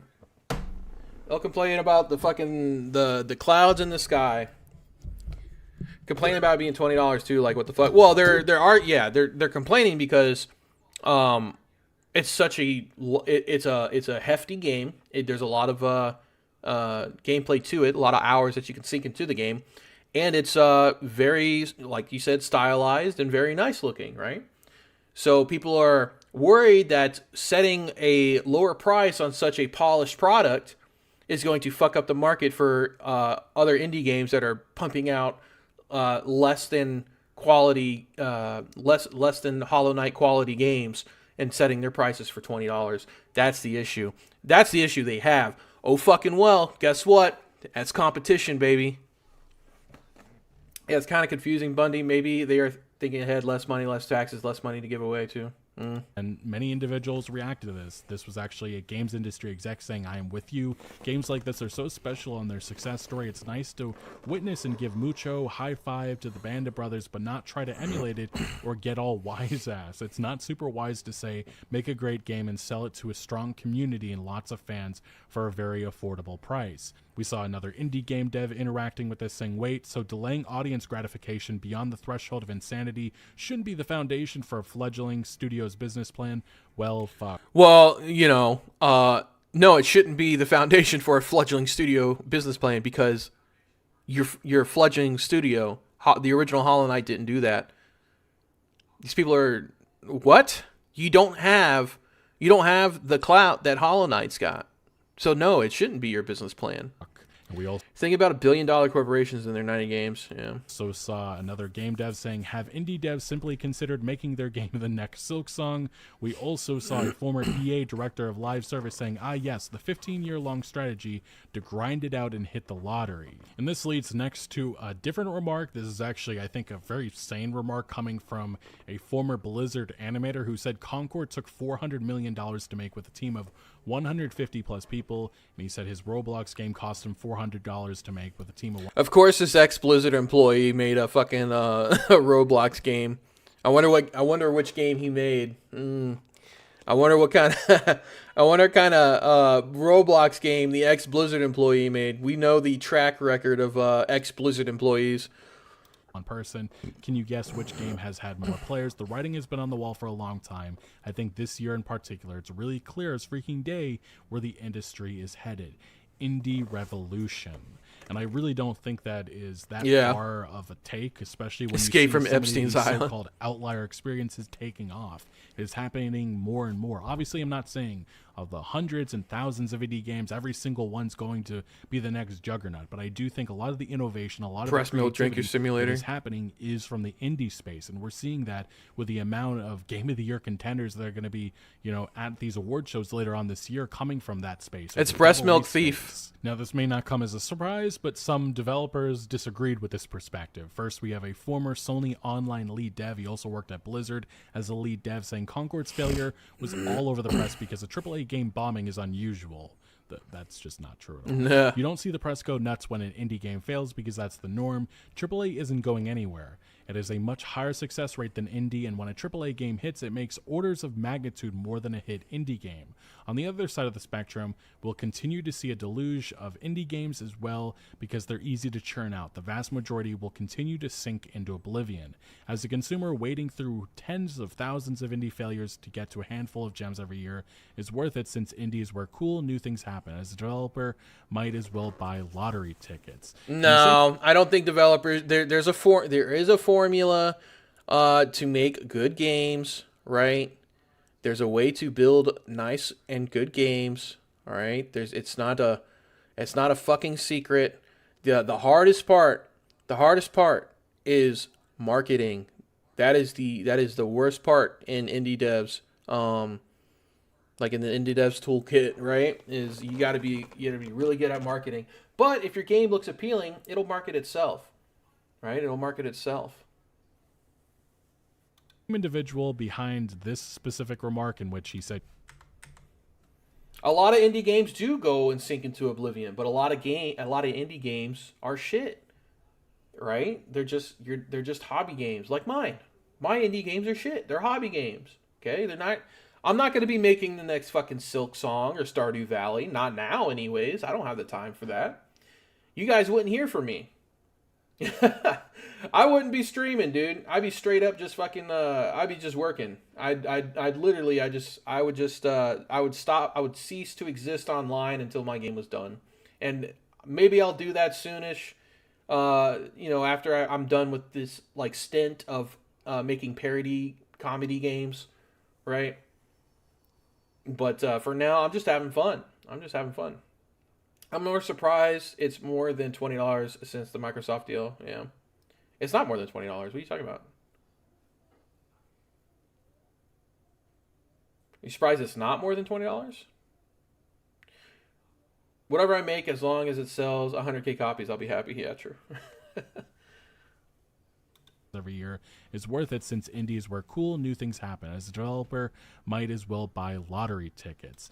[SPEAKER 1] They'll complain about the fucking the clouds in the sky. Complain about it being $20 too, like what the fuck? Well, they're complaining because it's such it's a hefty game. There's a lot of gameplay to it, a lot of hours that you can sink into the game, and it's very, like you said, stylized and very nice looking, right? So people are worried that setting a lower price on such a polished product is going to fuck up the market for other indie games that are pumping out less than quality, less than HollowKnight quality games, and setting their prices for $20. That's the issue. That's the issue they have. Oh fucking well, guess what? That's competition, baby. Yeah, it's kind of confusing, Bundy. Maybe they are thinking ahead, less money, less taxes, less money to give away too.
[SPEAKER 2] And many individuals reacted to this. This was actually a games industry exec saying, I am with you. Games like this are so special on their success story. It's nice to witness and give mucho high five to the Band of Brothers, but not try to emulate it or get all wise ass. It's not super wise to say, make a great game and sell it to a strong community and lots of fans for a very affordable price. We saw another indie game dev interacting with this saying, wait, so delaying audience gratification beyond the threshold of insanity shouldn't be the foundation for a fledgling studio's business plan? Well, fuck.
[SPEAKER 1] Well, no, it shouldn't be the foundation for a fledgling studio business plan because your fledgling studio, the original HollowKnight didn't do that. These people are, what? You don't have the clout that HollowKnight's got. So no, it shouldn't be your business plan.
[SPEAKER 2] We also
[SPEAKER 1] think about $1 billion corporations in their 90 games. Yeah.
[SPEAKER 2] So saw another game dev saying, have indie devs simply considered making their game the next SilkSong? We also saw a former EA director of live service saying, yes, the 15-year-long strategy to grind it out and hit the lottery. And this leads next to a different remark. This is actually, I think, a very sane remark coming from a former Blizzard animator who said Concord took $400 million to make with a team of 150 plus people, and he said his Roblox game cost him $400 to make with a team of.
[SPEAKER 1] Of course, this ex-Blizzard employee made a fucking a Roblox game. I wonder which game he made. I wonder what kind of Roblox game the ex-Blizzard employee made. We know the track record of ex-Blizzard employees.
[SPEAKER 2] On person. Can you guess which game has had more players? The writing has been on the wall for a long time. I think this year in particular, it's really clear as freaking day where the industry is headed. Indie revolution. And I really don't think that is that far of a take, especially when
[SPEAKER 1] Escape
[SPEAKER 2] you see
[SPEAKER 1] from
[SPEAKER 2] some
[SPEAKER 1] Epstein's
[SPEAKER 2] of these
[SPEAKER 1] Island.
[SPEAKER 2] so-called outlier experiences taking off. It's happening more and more. Obviously, I'm not saying of the hundreds and thousands of indie games, every single one's going to be the next juggernaut. But I do think a lot of the innovation, a lot of
[SPEAKER 1] Breast
[SPEAKER 2] the
[SPEAKER 1] milk drinker
[SPEAKER 2] creativity
[SPEAKER 1] simulator
[SPEAKER 2] that is happening is from the indie space. And we're seeing that with the amount of Game of the Year contenders that are going to be, at these award shows later on this year coming from that space.
[SPEAKER 1] It's Breast Milk Thief.
[SPEAKER 2] Now, this may not come as a surprise, but some developers disagreed with this perspective. First, we have a former Sony online lead dev. He also worked at Blizzard as a lead dev, saying Concord's failure was all over the press because a AAA game bombing is unusual. That's just not true at all.
[SPEAKER 1] Nah.
[SPEAKER 2] You don't see the press go nuts when an indie game fails because that's the norm. AAA isn't going anywhere. It is a much higher success rate than indie, and when a AAA game hits, it makes orders of magnitude more than a hit indie game. On the other side of the spectrum, we'll continue to see a deluge of indie games as well because they're easy to churn out. The vast majority will continue to sink into oblivion. As a consumer, wading through tens of thousands of indie failures to get to a handful of gems every year is worth it since indie is where cool new things happen. As a developer, might as well buy lottery tickets.
[SPEAKER 1] No, I don't think developers. There is a formula to make good games, right? There's a way to build nice and good games, all right? It's not a fucking secret. The hardest part is marketing. That is the worst part in indie devs. Like in the indie devs toolkit, right? Is you gotta be really good at marketing. But if your game looks appealing, it'll market itself, right? It'll market itself.
[SPEAKER 2] Individual behind this specific remark in which he said,
[SPEAKER 1] a lot of indie games do go and sink into oblivion, but a lot of indie games are shit, right? They're just hobby games like mine. My indie games are shit. They're hobby games. Okay, they're not. I'm not going to be making the next fucking SilkSong or Stardew Valley. Not now, anyways. I don't have the time for that. You guys wouldn't hear from me. I wouldn't be streaming, dude. I'd be straight up just fucking. I'd be just working. I would cease to exist online until my game was done, and maybe I'll do that soonish. After I'm done with this like stint of making parody comedy games, right? But for now, I'm just having fun. I'm more surprised it's more than $20 since the Microsoft deal. Yeah. It's not more than $20. What are you talking about? You surprised it's not more than $20? Whatever I make, as long as it sells 100K copies, I'll be happy. Yeah, true.
[SPEAKER 2] Every year is worth it since indies where cool new things happen. As a developer, might as well buy lottery tickets.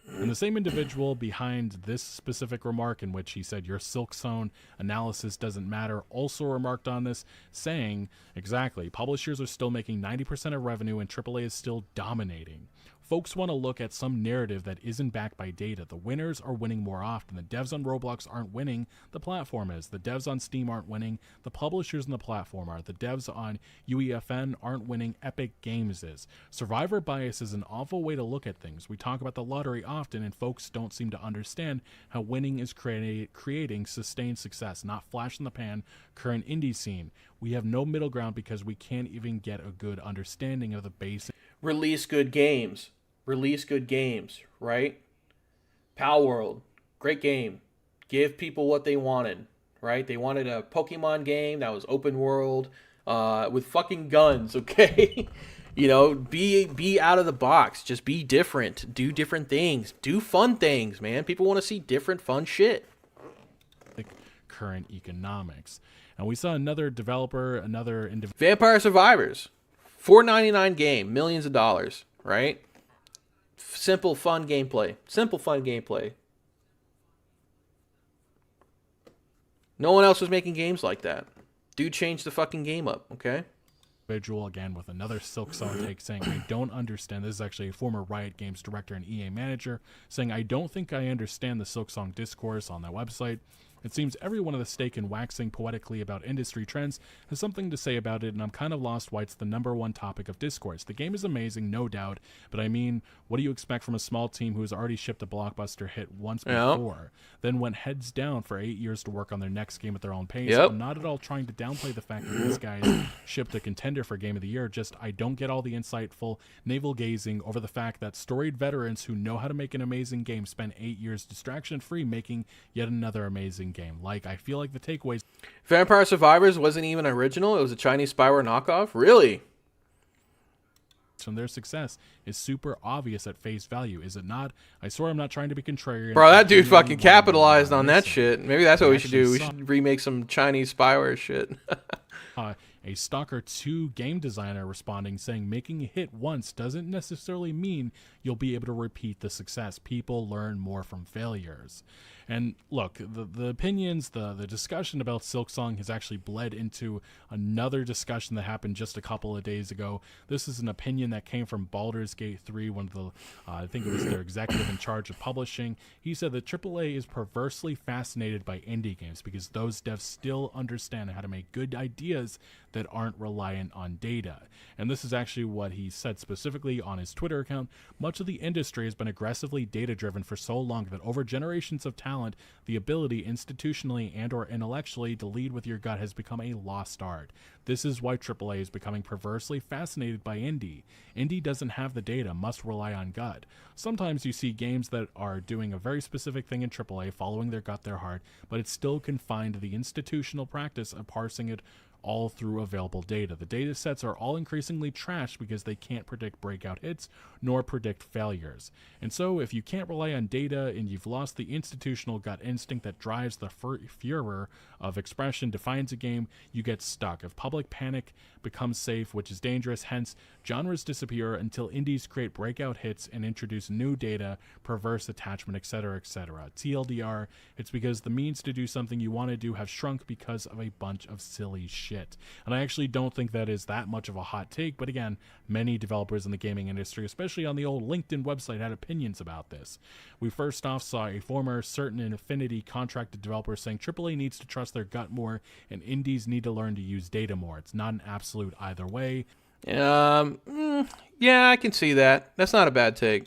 [SPEAKER 2] And the same individual behind this specific remark, in which he said your SilkSong analysis doesn't matter, also remarked on this, saying, exactly, publishers are still making 90% of revenue and AAA is still dominating. Folks want to look at some narrative that isn't backed by data. The winners are winning more often. The devs on Roblox aren't winning, the platform is. The devs on Steam aren't winning, the publishers and the platform are. The devs on UEFN aren't winning, Epic Games is. Survivor bias is an awful way to look at things. We talk about the lottery often, and folks don't seem to understand how winning is creating sustained success, not flash in the pan, current indie scene. We have no middle ground because we can't even get a good understanding of the basic.
[SPEAKER 1] Release good games. Release good games, right? Pal World, great game. Give people what they wanted, right? They wanted a Pokemon game that was open world with fucking guns, okay? You know, be out of the box. Just be different. Do different things. Do fun things, man. People want to see different fun shit.
[SPEAKER 2] Current economics. And we saw another developer,
[SPEAKER 1] Vampire Survivors, $4.99 game, millions of dollars, right? Simple, fun gameplay. Simple, fun gameplay. No one else was making games like that. Dude changed the fucking game up, okay?
[SPEAKER 2] Individual again with another SilkSong take saying, I don't understand. This is actually a former Riot Games director and EA manager saying, I don't think I understand the SilkSong discourse on that website. It seems every one of the stake in waxing poetically about industry trends has something to say about it, and I'm kind of lost why it's the #1 topic of discourse. The game is amazing, no doubt, but I mean, what do you expect from a small team who has already shipped a blockbuster hit once before, then went heads down for 8 years to work on their next game at their own pace? I'm not at all trying to downplay the fact that these guys shipped a contender for Game of the Year, just I don't get all the insightful navel-gazing over the fact that storied veterans who know how to make an amazing game spent 8 years distraction-free making yet another amazing game. Like, I feel like the takeaways.
[SPEAKER 1] Vampire Survivors wasn't even original. It was a Chinese spyware knockoff. Really?
[SPEAKER 2] From their success is super obvious at face value, is it not? I swear I'm not trying to be contrarian.
[SPEAKER 1] Bro, that dude fucking capitalized on that shit. Maybe that's what we should do. We should remake some Chinese spyware shit.
[SPEAKER 2] A Stalker 2 game designer responding saying making a hit once doesn't necessarily mean you'll be able to repeat the success. People learn more from failures. And look, the opinions, the discussion about SilkSong has actually bled into another discussion that happened just a couple of days ago. This is an opinion that came from Baldur's Gate 3, one of the, I think it was their executive in charge of publishing. He said that AAA is perversely fascinated by indie games because those devs still understand how to make good ideas that aren't reliant on data. And this is actually what he said specifically on his Twitter account. Much of the industry has been aggressively data-driven for so long that over generations of talent, the ability institutionally and or intellectually to lead with your gut has become a lost art. This is why AAA is becoming perversely fascinated by indie. Indie doesn't have the data, must rely on gut. Sometimes you see games that are doing a very specific thing in AAA, following their gut, their heart, but it's still confined to the institutional practice of parsing it all through available data. The data sets are all increasingly trashed because they can't predict breakout hits nor predict failures. And so if you can't rely on data and you've lost the institutional gut instinct that drives the furor of expression, defines a game, you get stuck. If public panic becomes safe, which is dangerous, hence genres disappear until indies create breakout hits and introduce new data, perverse attachment, etc., etc. TLDR, it's because the means to do something you want to do have shrunk because of a bunch of silly shit. And I actually don't think that is that much of a hot take, but again, many developers in the gaming industry, especially on the old LinkedIn website, had opinions about this. We first off saw a former certain Infinity contracted developer saying AAA needs to trust their gut more and indies need to learn to use data more. It's not an absolute either way.
[SPEAKER 1] Yeah, I can see that. That's not a bad take.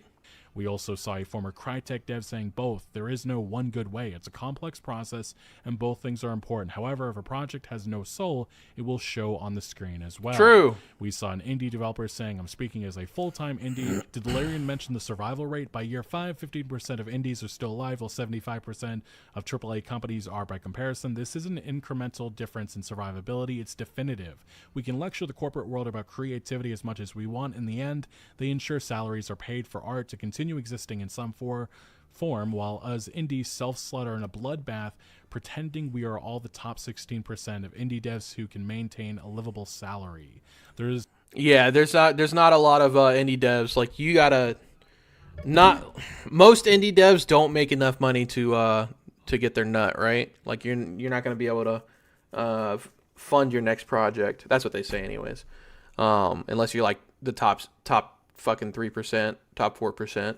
[SPEAKER 2] We also saw a former Crytek dev saying both. There is no one good way. It's a complex process, and both things are important. However, if a project has no soul, it will show on the screen as well.
[SPEAKER 1] True.
[SPEAKER 2] We saw an indie developer saying, I'm speaking as a full-time indie. Did Larian mention the survival rate? By year 5, 15% of indies are still alive, while 75% of AAA companies are by comparison. This is an incremental difference in survivability. It's definitive. We can lecture the corporate world about creativity as much as we want. In the end, they ensure salaries are paid for art to continue existing in some form, while us indies self-slaughter in a bloodbath, pretending we are all the top 16% of indie devs who can maintain a livable salary. There's
[SPEAKER 1] not a lot of indie devs. Like, you gotta not most indie devs don't make enough money to get their nut, right? Like, you're not gonna be able to fund your next project. That's what they say, anyways. Unless you're like the top fucking 3%, top 4%.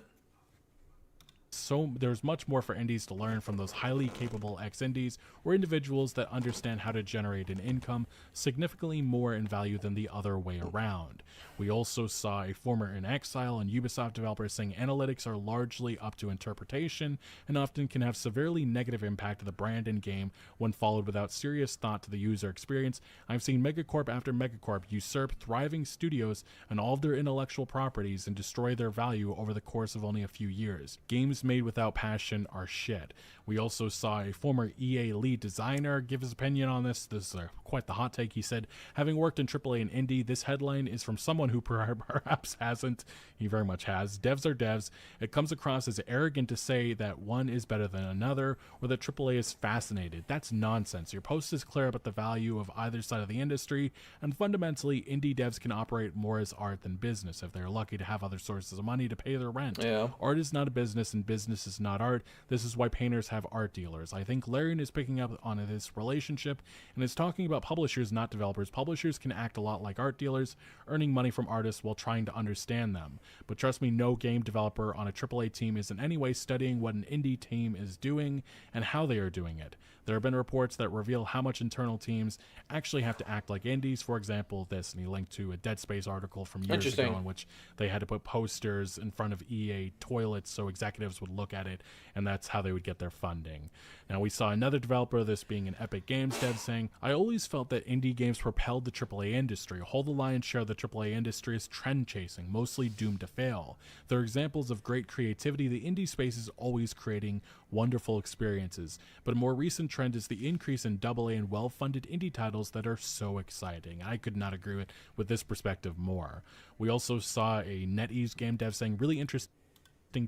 [SPEAKER 2] So there's much more for indies to learn from those highly capable ex-indies or individuals that understand how to generate an income significantly more in value than the other way around. We also saw a former in exile and Ubisoft developer saying analytics are largely up to interpretation and often can have severely negative impact to the brand and game when followed without serious thought to the user experience. I've seen megacorp after megacorp usurp thriving studios and all of their intellectual properties and destroy their value over the course of only a few years. Games made without passion are shit. We also saw a former EA lead designer give his opinion on this. This is quite the hot take. He said, having worked in AAA and indie, this headline is from someone who perhaps hasn't. He very much has. Devs are devs. It comes across as arrogant to say that one is better than another or that AAA is fascinated. That's nonsense. Your post is clear about the value of either side of the industry, and fundamentally, indie devs can operate more as art than business if they're lucky to have other sources of money to pay their rent.
[SPEAKER 1] Yeah.
[SPEAKER 2] Art is not a business, and business is not art. This is why painters have art dealers. I think Larian is picking up on this relationship and is talking about publishers, not developers. Publishers can act a lot like art dealers, earning money from artists while trying to understand them. But trust me, no game developer on a AAA team is in any way studying what an indie team is doing and how they are doing it. There have been reports that reveal how much internal teams actually have to act like indies. For example, this, and he linked to a Dead Space article from years ago in which they had to put posters in front of EA toilets so executives would look at it, and that's how they would get their funding. Now, we saw another developer, this being an Epic Games dev, saying, I always felt that indie games propelled the AAA industry. Hold the lion's share of the AAA industry is trend chasing, mostly doomed to fail. There are examples of great creativity. The indie space is always creating wonderful experiences, but a more recent trend is the increase in AA and well-funded indie titles that are so exciting. I could not agree with this perspective more. We also saw a NetEase game dev saying, really interesting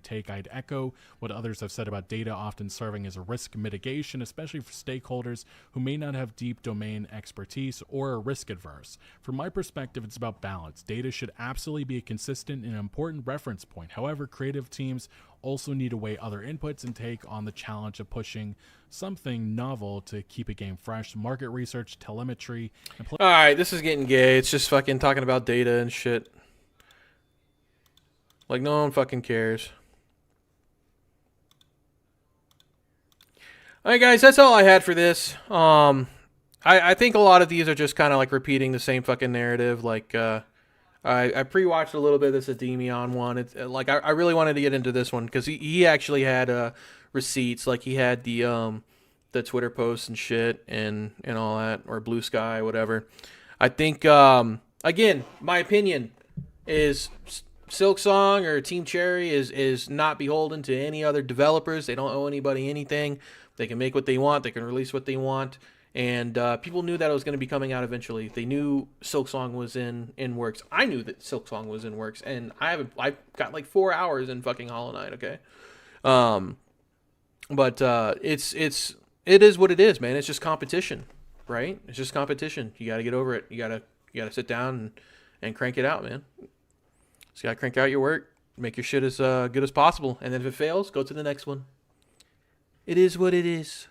[SPEAKER 2] take. I'd echo what others have said about data often serving as a risk mitigation, especially for stakeholders who may not have deep domain expertise or are risk adverse. From my perspective, it's about balance. Data should absolutely be a consistent and important reference point. However, creative teams also need to weigh other inputs and take on the challenge of pushing something novel to keep a game fresh. Market research, telemetry, and
[SPEAKER 1] All right, this is getting gay. It's just fucking talking about data and shit. Like, no one fucking cares. Alright, guys, that's all I had for this. I think a lot of these are just kind of like repeating the same fucking narrative. Like, I pre-watched a little bit of this Ademion one. It's like, I really wanted to get into this one because he actually had receipts. Like, he had the Twitter posts and shit and all that, or Blue Sky, whatever. I think, again, my opinion is SilkSong or Team Cherry is not beholden to any other developers. They don't owe anybody anything. They can make what they want. They can release what they want. And people knew that it was going to be coming out eventually. They knew SilkSong was in works. I knew that SilkSong was in works, and I've got like 4 hours in fucking HollowKnight. Okay, but it is what it is, man. It's just competition, right? It's just competition. You got to get over it. You gotta sit down and crank it out, man. So you gotta crank out your work, make your shit as good as possible, and then if it fails, go to the next one. It is what it is.